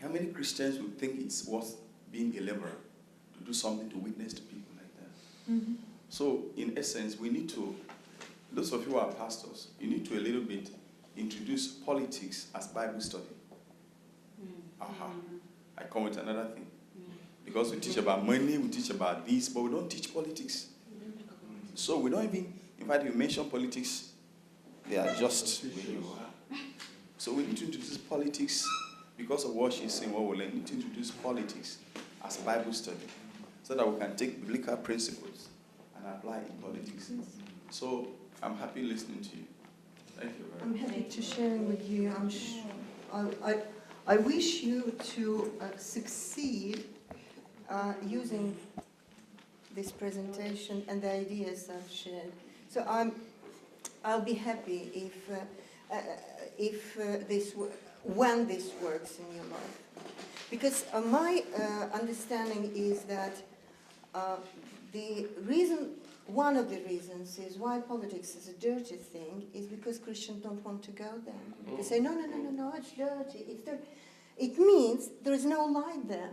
How many Christians would think it's worth being a laborer to do something to witness to people like that? So, in essence, we need to, those of you who are pastors, you need to a little bit introduce politics as Bible study. I come with another thing. Because we teach about money, we teach about this, but we don't teach politics. So we don't even, in fact, you mention politics, they are just where you are. So we need to introduce politics, because of what she's saying, what we learn, need to introduce politics as Bible study, so that we can take biblical principles and apply in politics. So I'm happy listening to you. Thank you very much. I'm happy to share with you. I wish you to succeed using this presentation and the ideas I've shared. So I'll be happy when this works in your life, because my understanding is that one of the reasons is why politics is a dirty thing is because Christians don't want to go there. They say, no, it's dirty. It's dirty. It means there is no light there.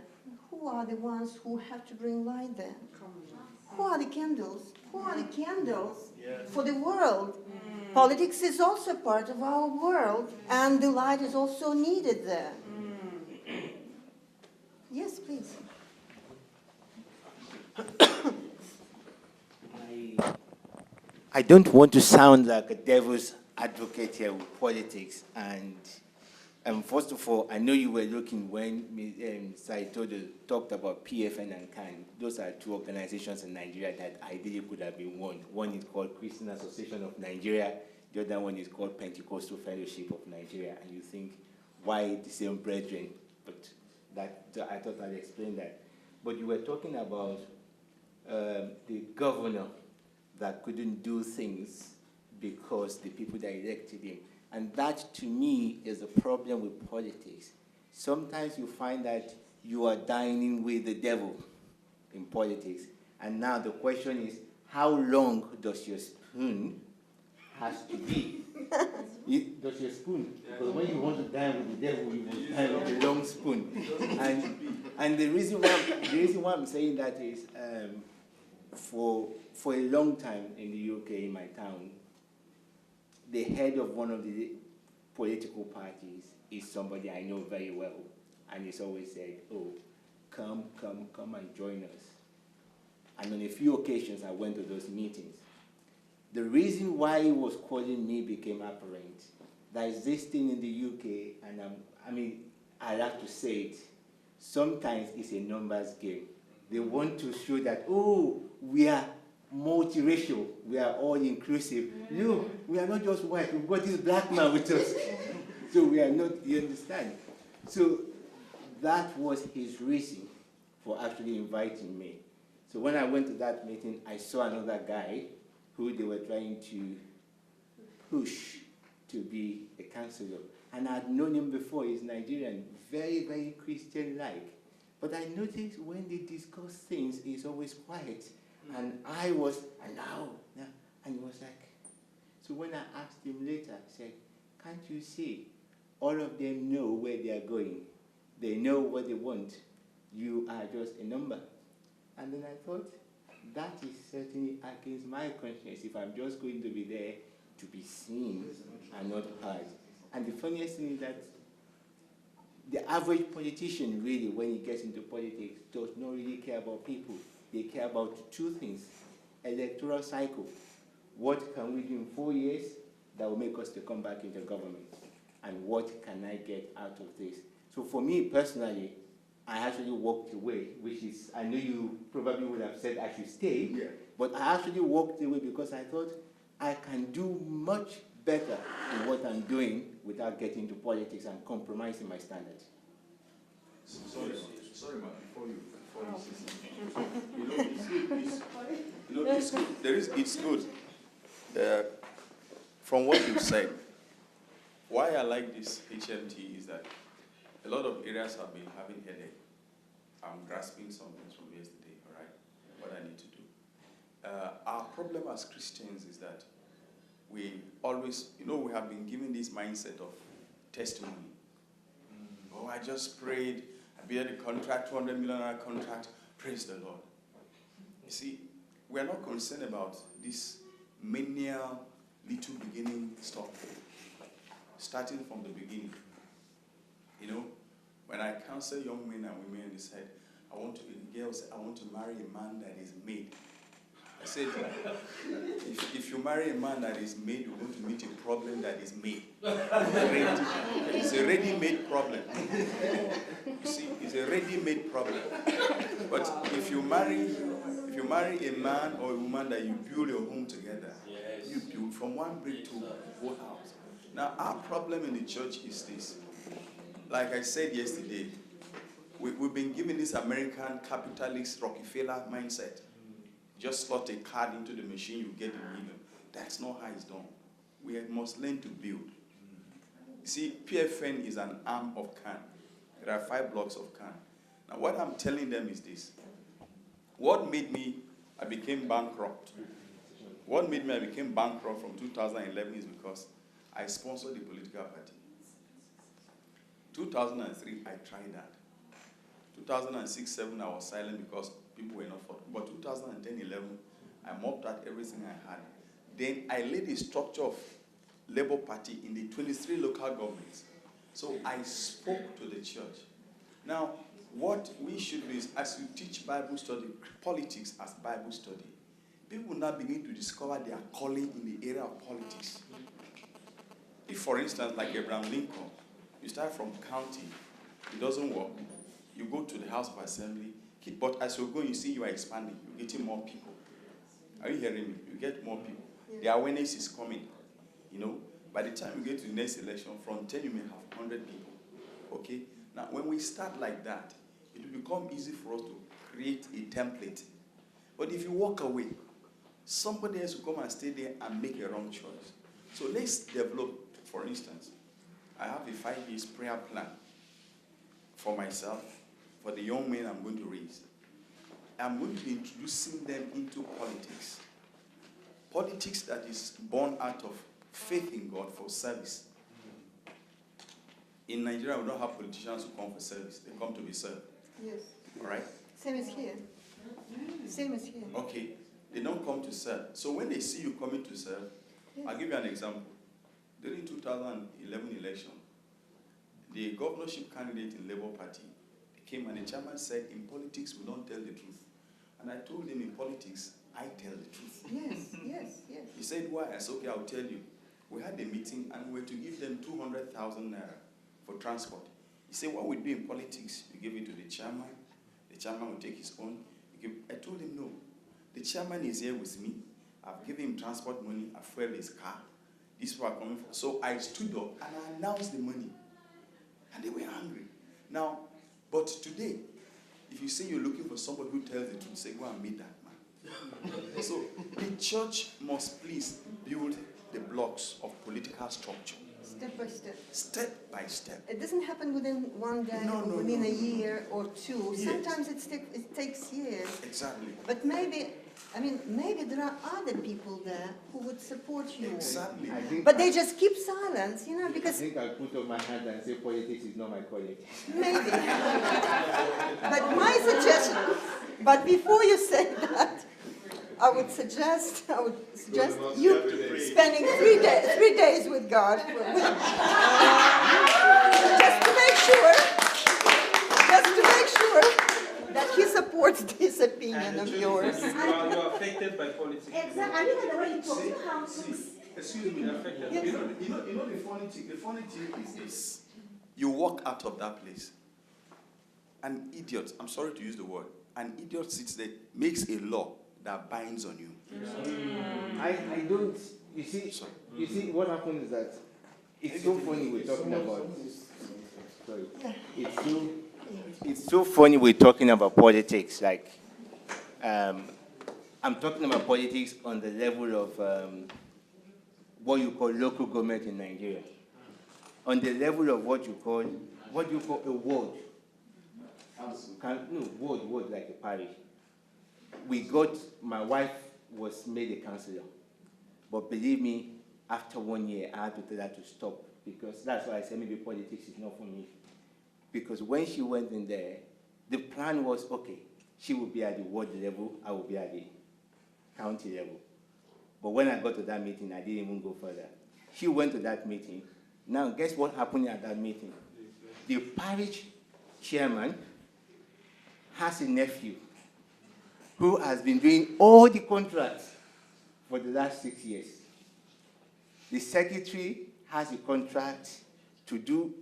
Who are the ones who have to bring light there? Who are the candles? Who are the candles for the world? Politics is also part of our world, and the light is also needed there. Yes, please. I don't want to sound like a devil's advocate here with politics. And first of all, I know you were looking when Saitodo talked about PFN and CAN. Those are two organizations in Nigeria that ideally could have been one. One is called Christian Association of Nigeria. The other one is called Pentecostal Fellowship of Nigeria. And you think, why the same brethren? But I thought I'd explain that. But you were talking about the governor that couldn't do things because the people that elected him. And that, to me, is a problem with politics. Sometimes you find that you are dining with the devil in politics. And now the question is, how long does your spoon has to be? Does your spoon? Because when you want to dine with the devil, you must dine with a long spoon. And the reason why I'm saying that is, for a long time in the UK, in my town, the head of one of the political parties is somebody I know very well. And he's always said, oh, come and join us. And on a few occasions, I went to those meetings. The reason why he was calling me became apparent. There is this thing in the UK, and I have to say it, sometimes it's a numbers game. They want to show that, oh, we are multiracial, we are all inclusive. Look, we are not just white, we've got this black man with us. So we are not, you understand? So that was his reason for actually inviting me. So when I went to that meeting, I saw another guy who they were trying to push to be a counselor. And I had known him before, he's Nigerian, very, very Christian-like. But I noticed when they discuss things, he's always quiet. And I was, and he was like, So when I asked him later, I said, can't you see? All of them know where they are going. They know what they want. You are just a number. And then I thought, that is certainly against my conscience if I'm just going to be there to be seen and not heard. And the funniest thing is that the average politician really, when he gets into politics, does not really care about people. They care about two things: electoral cycle. What can we do in 4 years that will make us to come back into government? And what can I get out of this? So for me personally, I actually walked away, which is, I know you probably would have said I should stay, but I actually walked away because I thought I can do much better in what I'm doing without getting into politics and compromising my standards. Sorry, man, before you say something. It's good. It's good. From what you said, why I like this HMT is that a lot of areas have been having headache. I'm grasping some things from yesterday, all right? What I need to do. Our problem as Christians is that we always, we have been given this mindset of testimony. Oh, I just prayed, I bid the contract, $200 million contract, praise the Lord. You see, we are not concerned about this menial, little beginning stuff, starting from the beginning. When I counsel young men and women, they said, girls, I want to marry a man that is made. I said, if you marry a man that is made, you're going to meet a problem that is made. It's a ready-made problem. You see, it's a ready-made problem. But if you marry a man or a woman that you build your home together, you build from one brick to a whole house. Now, our problem in the church is this. Like I said yesterday, we've been given this American capitalist Rockefeller mindset. Just slot a card into the machine, you get $1 million. That's not how it's done. We must learn to build. You see, PFN is an arm of CAN. There are 5 blocks of CAN. Now, what I'm telling them is this. What made me, I became bankrupt. What made me I became bankrupt from 2011 is because I sponsored the political party. 2003, I tried that. 2006-07, I was silent because people were not for it. But 2010-11, I mopped out everything I had. Then I laid the structure of Labour Party in the 23 local governments. So I spoke to the church. Now, what we should do is, as you teach Bible study, politics as Bible study, people now begin to discover their calling in the area of politics. If, for instance, like Abraham Lincoln, you start from county, it doesn't work. You go to the House of Assembly, but as you're going, you see you are expanding. You're getting more people. Are you hearing me? You get more people. The awareness is coming. By the time you get to the next election, from 10 you may have 100 people. Okay? Now, when we start like that, it will become easy for us to create a template. But if you walk away, somebody else will come and stay there and make a wrong choice. So let's develop, for instance, I have a 5-year prayer plan for myself, for the young men I'm going to raise. I'm going to be introducing them into politics. Politics that is born out of faith in God for service. In Nigeria, we don't have politicians who come for service. They come to be served. Yes. All right? Same as here. Same as here. Okay. They don't come to serve. So when they see you coming to serve, I'll give you an example. During 2011 election, the governorship candidate in Labour Party came and the chairman said, in politics, we don't tell the truth. And I told him, in politics, I tell the truth. Yes, yes, yes. He said, why? I said, okay, I'll tell you. We had a meeting and we were to give them 200,000 naira for transport. He said, what we do in politics, you give it to the chairman will take his own. I told him, no. The chairman is here with me. I've given him transport money, I've fueled his car. These people are coming from. So I stood up and I announced the money. And they were angry. Now, but today, if you say you're looking for somebody who tells the truth, say, go and meet that man. So the church must please build the blocks of political structure. Step by step. Step by step. It doesn't happen within one day or within a year or two. Yes. Sometimes it takes years. Exactly. But maybe I mean, maybe there are other people there who would support you. Exactly. But they just keep silence, you know, I because think I'll put up my hand and say politics is not my calling. maybe. But my suggestion, but before you say that, I would suggest you spending 3 days with God, just to make sure that He supports this opinion of yours. You're affected by politics. Exactly. I look at the way you talk. You know how Excuse me, you're affected. Yes. The funny thing is this. You walk out of that place. An idiot, I'm sorry to use the word, an idiot sits there, makes a law that binds on you. I don't, you see, what happens is that it's so funny we're talking about, sorry, it's so funny we're talking about politics, like, I'm talking about politics on the level of what you call local government in Nigeria. On the level of what you call a ward. Ward like a parish. My wife was made a councillor. But believe me, after 1 year, I had to tell her to stop, because that's why I said maybe politics is not for me. Because when she went in there, the plan was, okay, she would be at the ward level, I would be at the county level. But when I got to that meeting, I didn't even go further. She went to that meeting. Now, guess what happened at that meeting? The parish chairman has a nephew who has been doing all the contracts for the last 6 years. The secretary has a contract to do,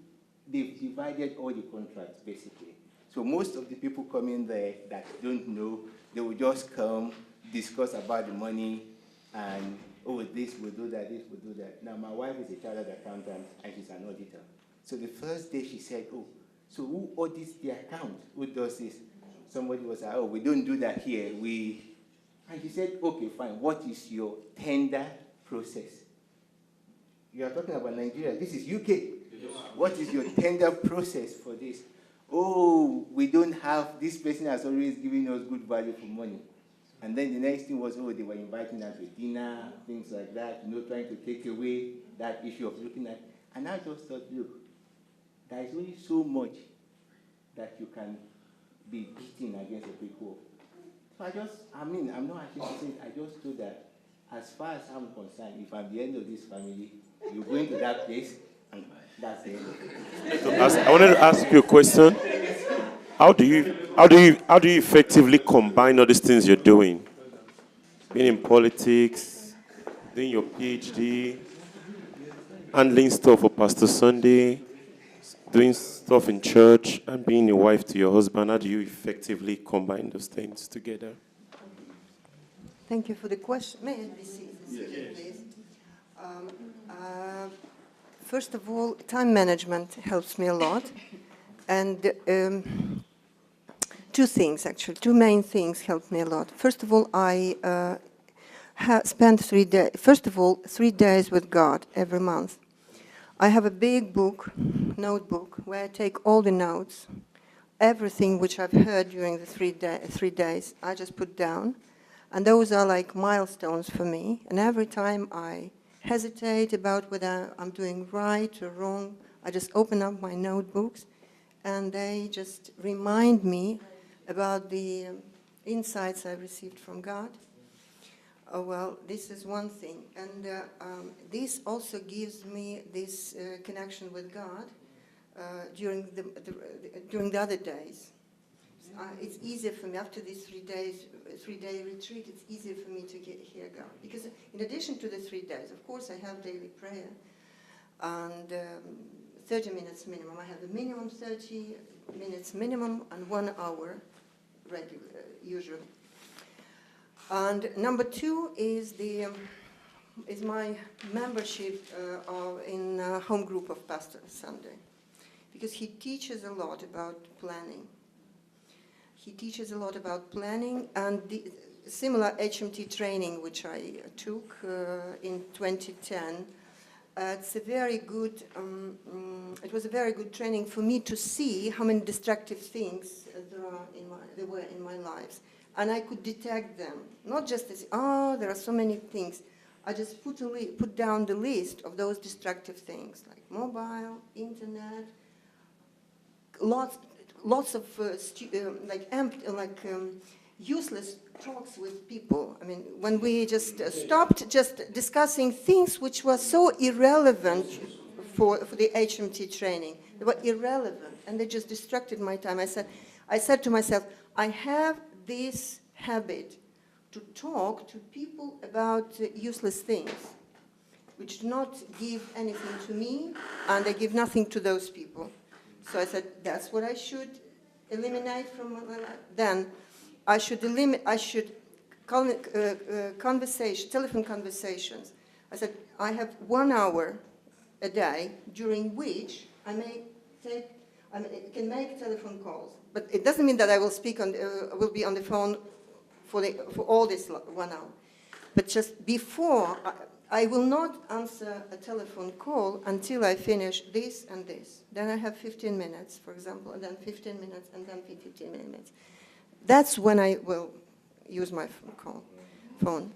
they've divided all the contracts, basically. So most of the people coming there that don't know, they will just come, discuss about the money, and, oh, this will do that, this will do that. Now, my wife is a chartered accountant, and she's an auditor. So the first day she said, oh, so who audits the account? Who does this? Somebody was like, oh, we don't do that here. And she said, okay, fine. What is your tender process? You are talking about Nigeria. This is UK. What is your tender process for this? Oh, we don't have, this person has always given us good value for money. And then the next thing was, oh, they were inviting us to dinner, things like that, trying to take away that issue of looking at. And I just thought, look, there is only so much that you can be beating against a brick wall. So I'm not ashamed to say it, I just told that, as far as I'm concerned, if I'm the end of this family, you go into that place, and that's the end of it. I wanted to ask you a question. How do you effectively combine all these things you're doing? Being in politics, doing your PhD, handling stuff for Pastor Sunday, doing stuff in church, and being a wife to your husband. How do you effectively combine those things together? Thank you for the question. May I be seated, please? First of all, time management helps me a lot. And two main things help me a lot. First of all, I spend 3 days, 3 days with God every month. I have a big notebook, where I take all the notes, everything which I've heard during the 3 days, I just put down. And those are like milestones for me. And every time I hesitate about whether I'm doing right or wrong, I just open up my notebooks, and they just remind me about the insights I received from God. Oh, well, this is one thing. And this also gives me this connection with God during the other days. It's easier for me, after this 3-day retreat, it's easier for me to hear God. Because in addition to the 3 days, of course, I have daily prayer, and 30 minutes minimum. I have a minimum 30 minutes minimum and 1 hour regular, usually. And number 2 is my membership in home group of Pastor Sunday, because he teaches a lot about planning. He teaches a lot about planning, and the similar HMT training which I took in 2010. It's a very good. It was a very good training for me to see how many destructive things there were in my lives, and I could detect them. Not just as, oh, there are so many things. I just put down the list of those destructive things, like mobile, internet, lots of useless talks with people. I mean, when we just stopped just discussing things which were so irrelevant for the HMT training. They were irrelevant, and they just distracted my time. I said to myself, I have this habit to talk to people about useless things, which do not give anything to me, and they give nothing to those people. So I said, that's what I should eliminate from my life. Then I should telephone conversations. I said, I have 1 hour a day during which I can make telephone calls. But it doesn't mean that I will will be on the phone for all this 1 hour. But just before, I will not answer a telephone call until I finish this and this. Then I have 15 minutes, for example, and then 15 minutes, and then 15 minutes. That's when I will use my phone.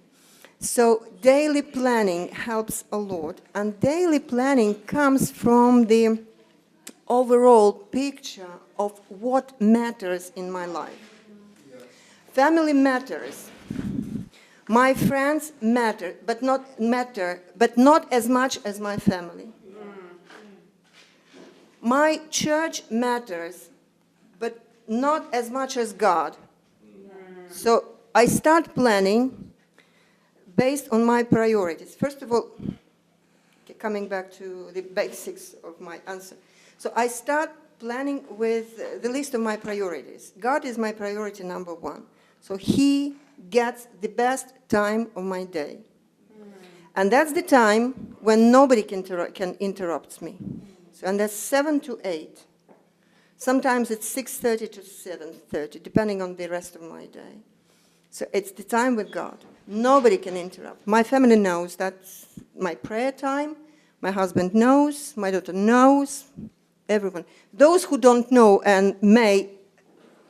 So daily planning helps a lot, and daily planning comes from the overall picture of what matters in my life. Family matters. My friends matter, but not as much as my family. My church matters, but not as much as God. So I start planning based on my priorities. First of all, coming back to the basics of my answer. So I start planning with the list of my priorities. God is my priority number one. So he gets the best time of my day. And that's the time when nobody can interrupt me. So, and that's 7 to 8. Sometimes it's 6:30 to 7:30, depending on the rest of my day. So it's the time with God. Nobody can interrupt. My family knows that's my prayer time. My husband knows. My daughter knows. Everyone. Those who don't know and may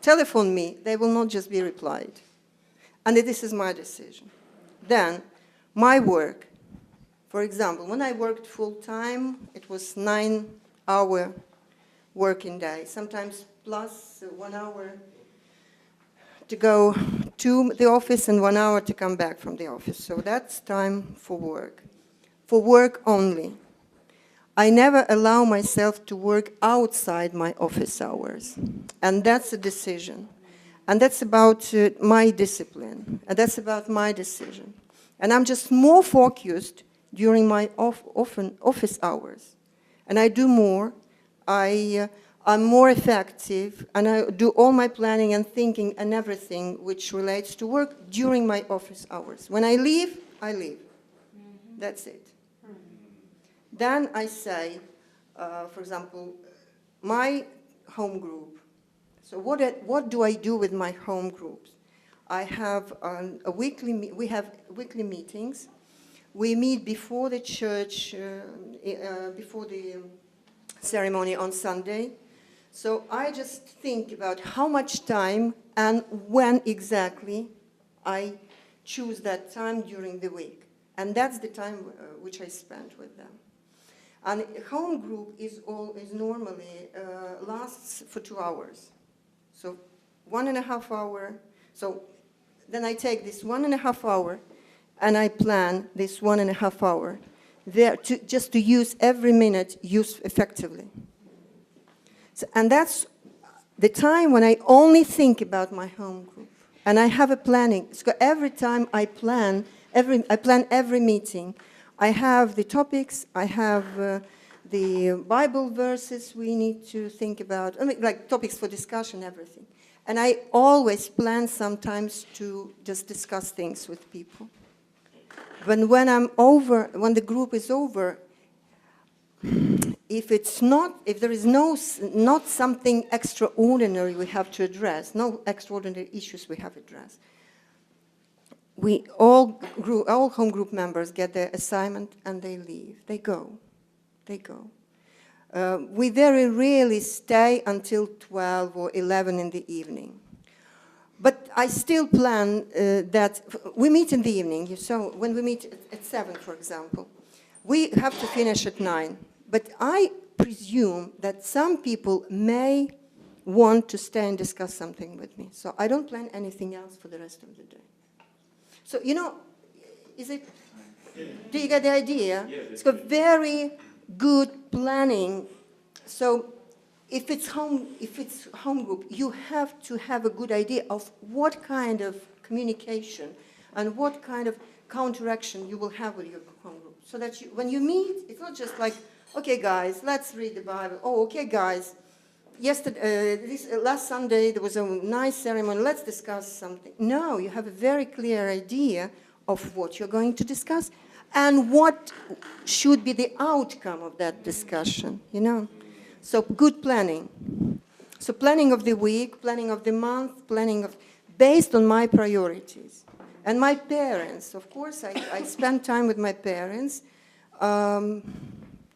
telephone me, they will not just be replied. And this is my decision. Then, my work. For example, when I worked full-time, it was 9-hour working day, sometimes plus 1 hour to go to the office and 1 hour to come back from the office. So that's time for work only. I never allow myself to work outside my office hours. And that's a decision. And that's about my discipline. And that's about my decision. And I'm just more focused during my office hours. And I do more. I'm more effective. And I do all my planning and thinking and everything which relates to work during my office hours. When I leave, I leave. That's it. Then I say, for example, my home group. So what do I do with my home groups? I have we have weekly meetings. We meet before the church, before the ceremony on Sunday. So I just think about how much time and when exactly I choose that time during the week. And that's the time which I spend with them. And a home group is normally lasts for 2 hours. So 1.5 hour. So then I take this 1.5 hour and I plan this 1.5 hour there just to use every minute effectively. So, and that's the time when I only think about my home group. And I have a planning. So every time I plan every meeting. I have the topics, I have the Bible verses we need to think about, I mean, like topics for discussion, everything. And I always plan sometimes to just discuss things with people. When the group is over, if there is not something extraordinary we have to address, no extraordinary issues we have to address, all home group members get their assignment and they leave. They go. We very rarely stay until 12 or 11 in the evening. But I still plan that we meet in the evening. So when we meet at 7, for example, we have to finish at 9. But I presume that some people may want to stay and discuss something with me. So I don't plan anything else for the rest of the day. So, you know, is it, do you get the idea? It's got very good planning. So if it's home group, you have to have a good idea of what kind of communication and what kind of counteraction you will have with your home group. So that when you meet, it's not just like, okay, guys, let's read the Bible. Oh, okay, guys, last Sunday there was a nice ceremony. Let's discuss something. No, you have a very clear idea of what you're going to discuss and what should be the outcome of that discussion, you know. So good planning. So planning of the week, planning of the month, based on my priorities. And my parents, of course, I spend time with my parents 2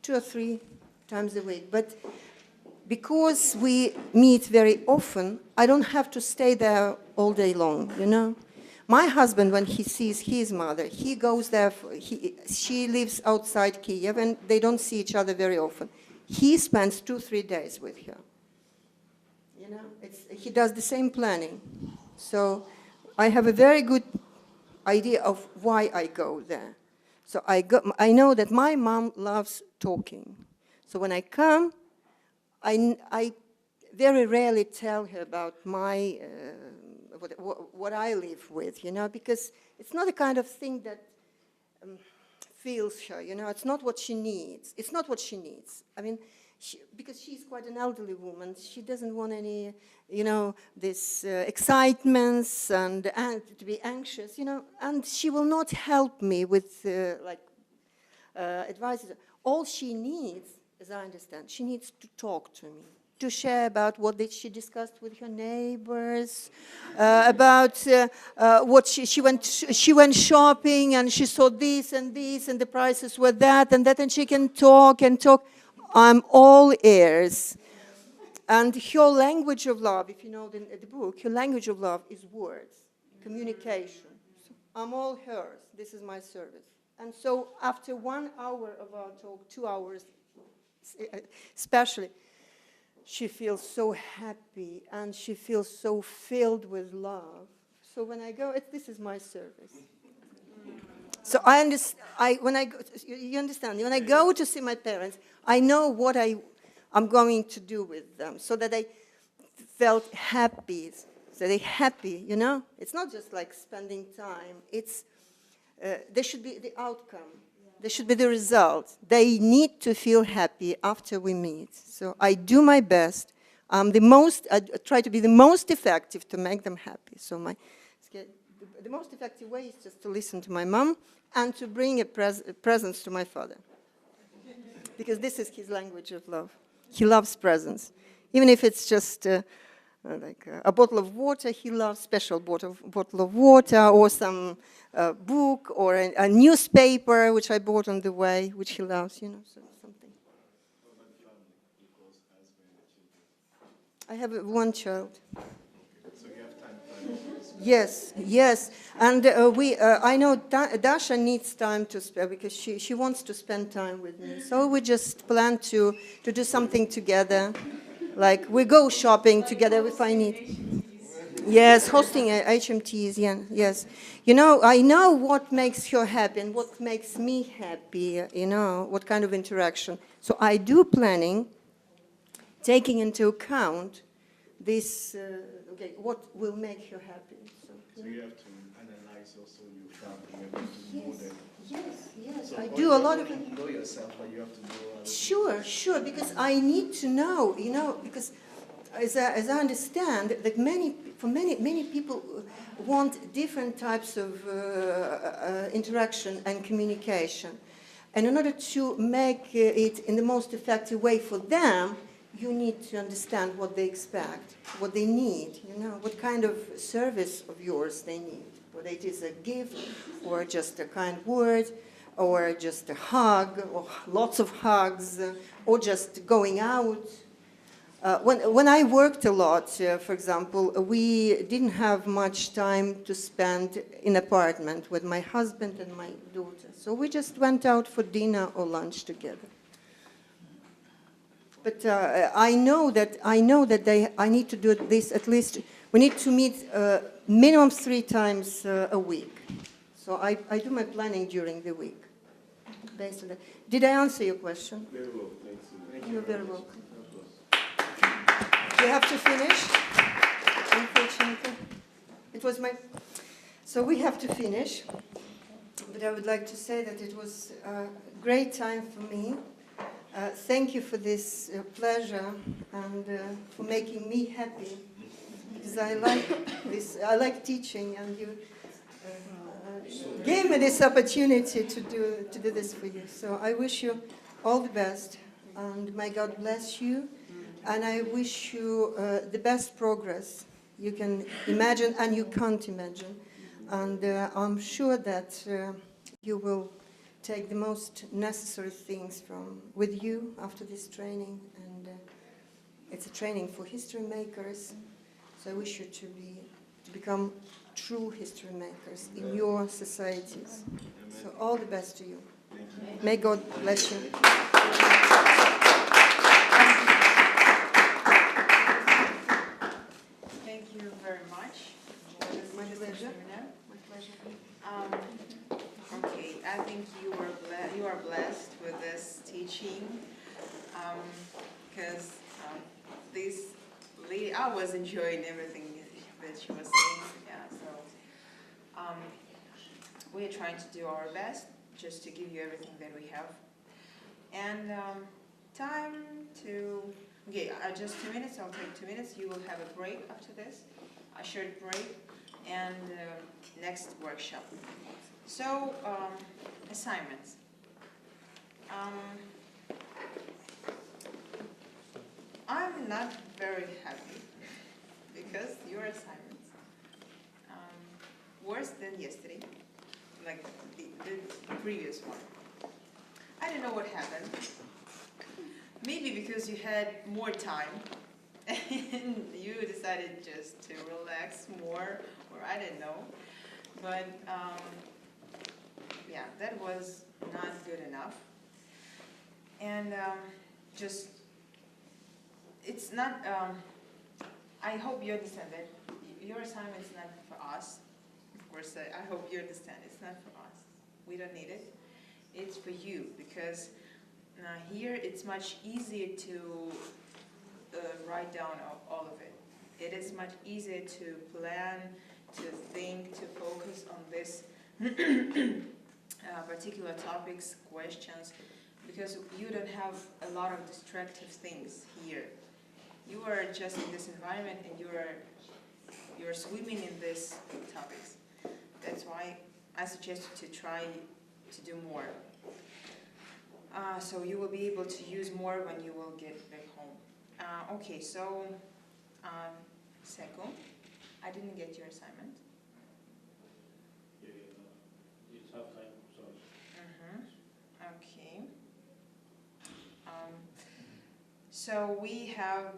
or 3 times a week. But because we meet very often, I don't have to stay there all day long, you know. My husband, when he sees his mother, he goes there, she lives outside Kiev, and they don't see each other very often. He spends 2-3 days with her. You know, he does the same planning. So I have a very good idea of why I go there. So I know that my mom loves talking. So when I come, I very rarely tell her about my what I live with, you know, because it's not the kind of thing that feels her, you know. It's not what she needs. It's not what she needs. I mean, because she's quite an elderly woman, she doesn't want any, you know, this excitements and to be anxious, you know. And she will not help me with advices. All she needs, as I understand, she needs to talk to me, to share about what she discussed with her neighbors, about what she went shopping and she saw this and the prices were that, and she can talk and talk. I'm all ears. And her language of love, if you know the book, her language of love is words, communication. So I'm all hers. This is my service. And so after 1 hour of our talk, 2 hours especially, she feels so happy and she feels so filled with love. So when I go, this is my service. So I understand. You understand? When I go to see my parents, I know what I'm going to do with them, so that they felt happy. So they're happy, you know. It's not just like spending time. There should be the outcome. There should be the result. They need to feel happy after we meet. So I do my best. I try to be the most effective to make them happy. So the most effective way is just to listen to my mom and to bring a presents to my father. Because this is his language of love. He loves presents. Even if it's just like a bottle of water, he loves special bottle of water, or some book, or a newspaper, which I bought on the way, which he loves, you know, so something. I have 1 child. Yes, and I know Dasha needs time to spare because she wants to spend time with me. So we just plan to do something together, like we go shopping together if I need. Yes, hosting HMTs, yes. You know, I know what makes her happy and what makes me happy, you know, what kind of interaction. So I do planning, taking into account this, what will make her happy. So you have to analyze also your family. Yes. So I do a lot of. You know yourself, but you have to know. Sure, because I need to know, you know, because as I understand that many people want different types of interaction and communication, and in order to make it in the most effective way for them, you need to understand what they expect, what they need, you know, what kind of service of yours they need, whether it is a gift or just a kind word or just a hug or lots of hugs or just going out When I worked a lot, for example, we didn't have much time to spend in apartment with my husband and my daughter. So we just went out for dinner or lunch together. But I know that I need to do this at least. We need to meet minimum 3 times a week. So I do my planning during the week. Based on that. Did I answer your question? Very well, thanks. You're very welcome. You have to finish, unfortunately. It was my... So we have to finish. But I would like to say that it was a great time for me. Thank you for this pleasure and for making me happy. Because I like this, I like teaching, and you gave me this opportunity to do this for you. So I wish you all the best, and may God bless you. And I wish you the best progress you can imagine and you can't imagine. And I'm sure that you will take the most necessary things with you after this training. And it's a training for history makers. So I wish you to become true history makers in your societies. So all the best to you. May God bless you. Thank you very much. My pleasure. My pleasure. Okay, I think you are blessed with this teaching, because this lady, I was enjoying everything that she was saying. Yeah, so we are trying to do our best just to give you everything that we have. And time to, okay, just 2 minutes, I'll take 2 minutes. You will have a break after this, a short break, and next workshop. So, assignments. I'm not very happy because your assignments worse than yesterday, like the previous one. I don't know what happened. Maybe because you had more time and you decided just to relax more, or I don't know. But yeah, that was not good enough. And just, it's not, I hope you understand that your assignment is not for us. Of course, I hope you understand it's not for us. We don't need it. It's for you, because here it's much easier to write down all of it. It is much easier to plan, to think, to focus on this particular topics, questions, because you don't have a lot of distractive things here. You are just in this environment and you're swimming in these topics. That's why I suggest you to try to do more. So you will be able to use more when you will get back home. Okay, so Seko, I didn't get your assignment. It's half time, sorry. Okay. So we have,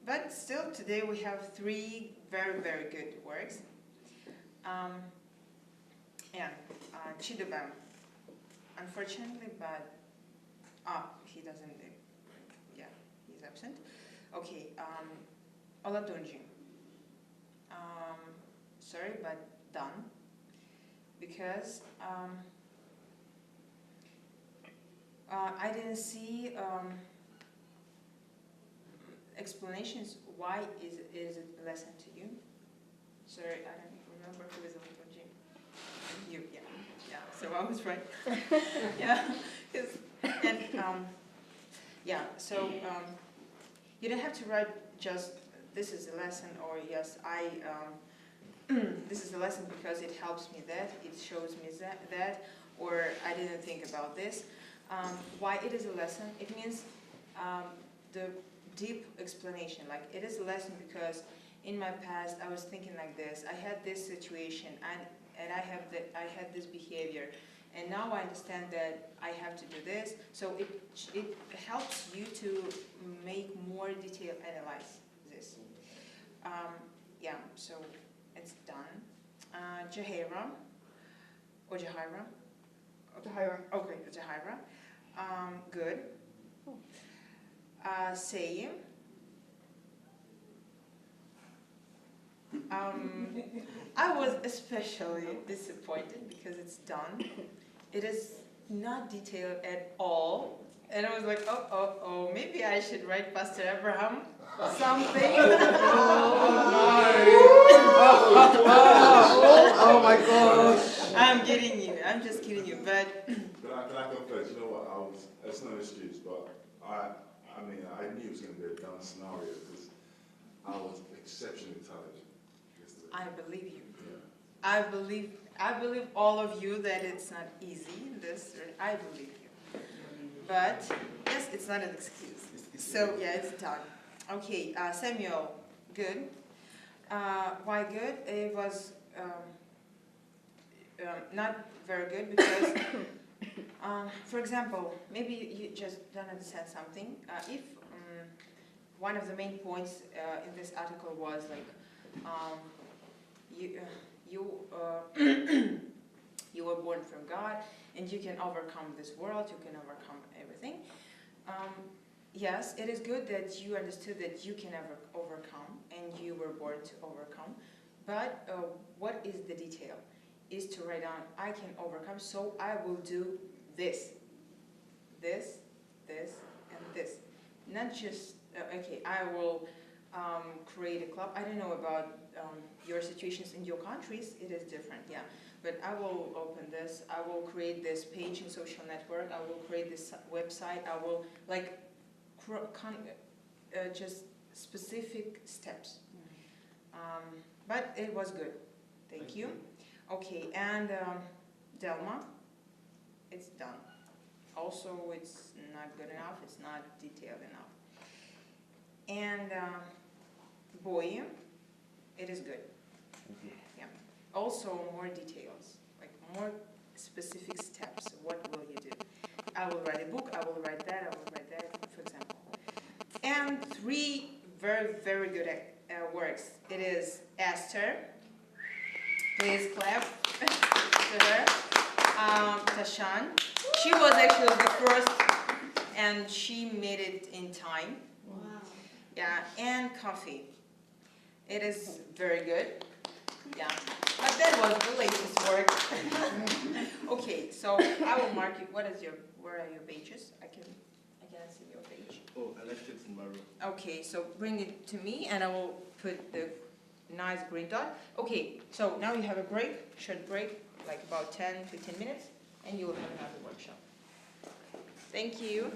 but still today we have 3 very, very good works. And Chidubam, unfortunately, but he doesn't, yeah, he's absent. Okay, Olatunji, sorry, but done, because I didn't see explanations why is it a lesson to you. Sorry, I don't remember who is Olatunji. You, yeah, so I was right. Yeah, and yeah, so you don't have to write just this is a lesson, or yes, this is a lesson because it helps me that, it shows me that, or I didn't think about this. Why it is a lesson? It means the deep explanation. Like, it is a lesson because in my past I was thinking like this. I had this situation, and I had this behavior, and now I understand that I have to do this. So it helps you to make more detailed analysis. Yeah, so it's done. Jahira, or Jahira? Jahira. Okay, Jahira. Good. Saying. I was especially disappointed because it's done. It is not detailed at all. And I was like, oh, maybe I should write Pastor Abraham something. Oh my gosh. I'm kidding you. I'm just kidding you. But Can I confess? You know what? It's no excuse, but I mean, I knew it was going to be a dumb scenario because I was exceptionally intelligent yesterday. I believe you. Yeah. I believe all of you that it's not easy. I believe you. But yes, it's not an excuse. So yeah, it's done. Okay, Samuel, good. Why good? It was not very good because, for example, maybe you just don't understand something. If one of the main points in this article was like, you were born from God and you can overcome this world, you can overcome everything. Yes, it is good that you understood that you can overcome and you were born to overcome, but what is the detail? Is to write down, I can overcome, so I will do this, this, this, and this. Not just, okay, I will create a club. I don't know about your situations in your countries, it is different, yeah. But I will open this, I will create this page in social network, I will create this website, I will like just specific steps. But it was good. Thank you. Okay, and Delma, it's done. Also, it's not good enough, it's not detailed enough. And Boy, it is good. Yeah. Also, more details, like more specific steps. What will you do? I will write a book, I will write that, I will write that, for example. And 3 very, very good works. It is Esther. Please clap to her. Tashan. She was actually the first, and she made it in time. Wow. Yeah, and Coffee. It is very good. Yeah, but that was the latest work. Okay, so I will mark you. Where are your pages? I can see your page. Oh, I left it in my room. Okay, so bring it to me, and I will put the nice green dot. Okay, so now you have a break, short break, like about 10-15 minutes, and you will have another workshop. Thank you.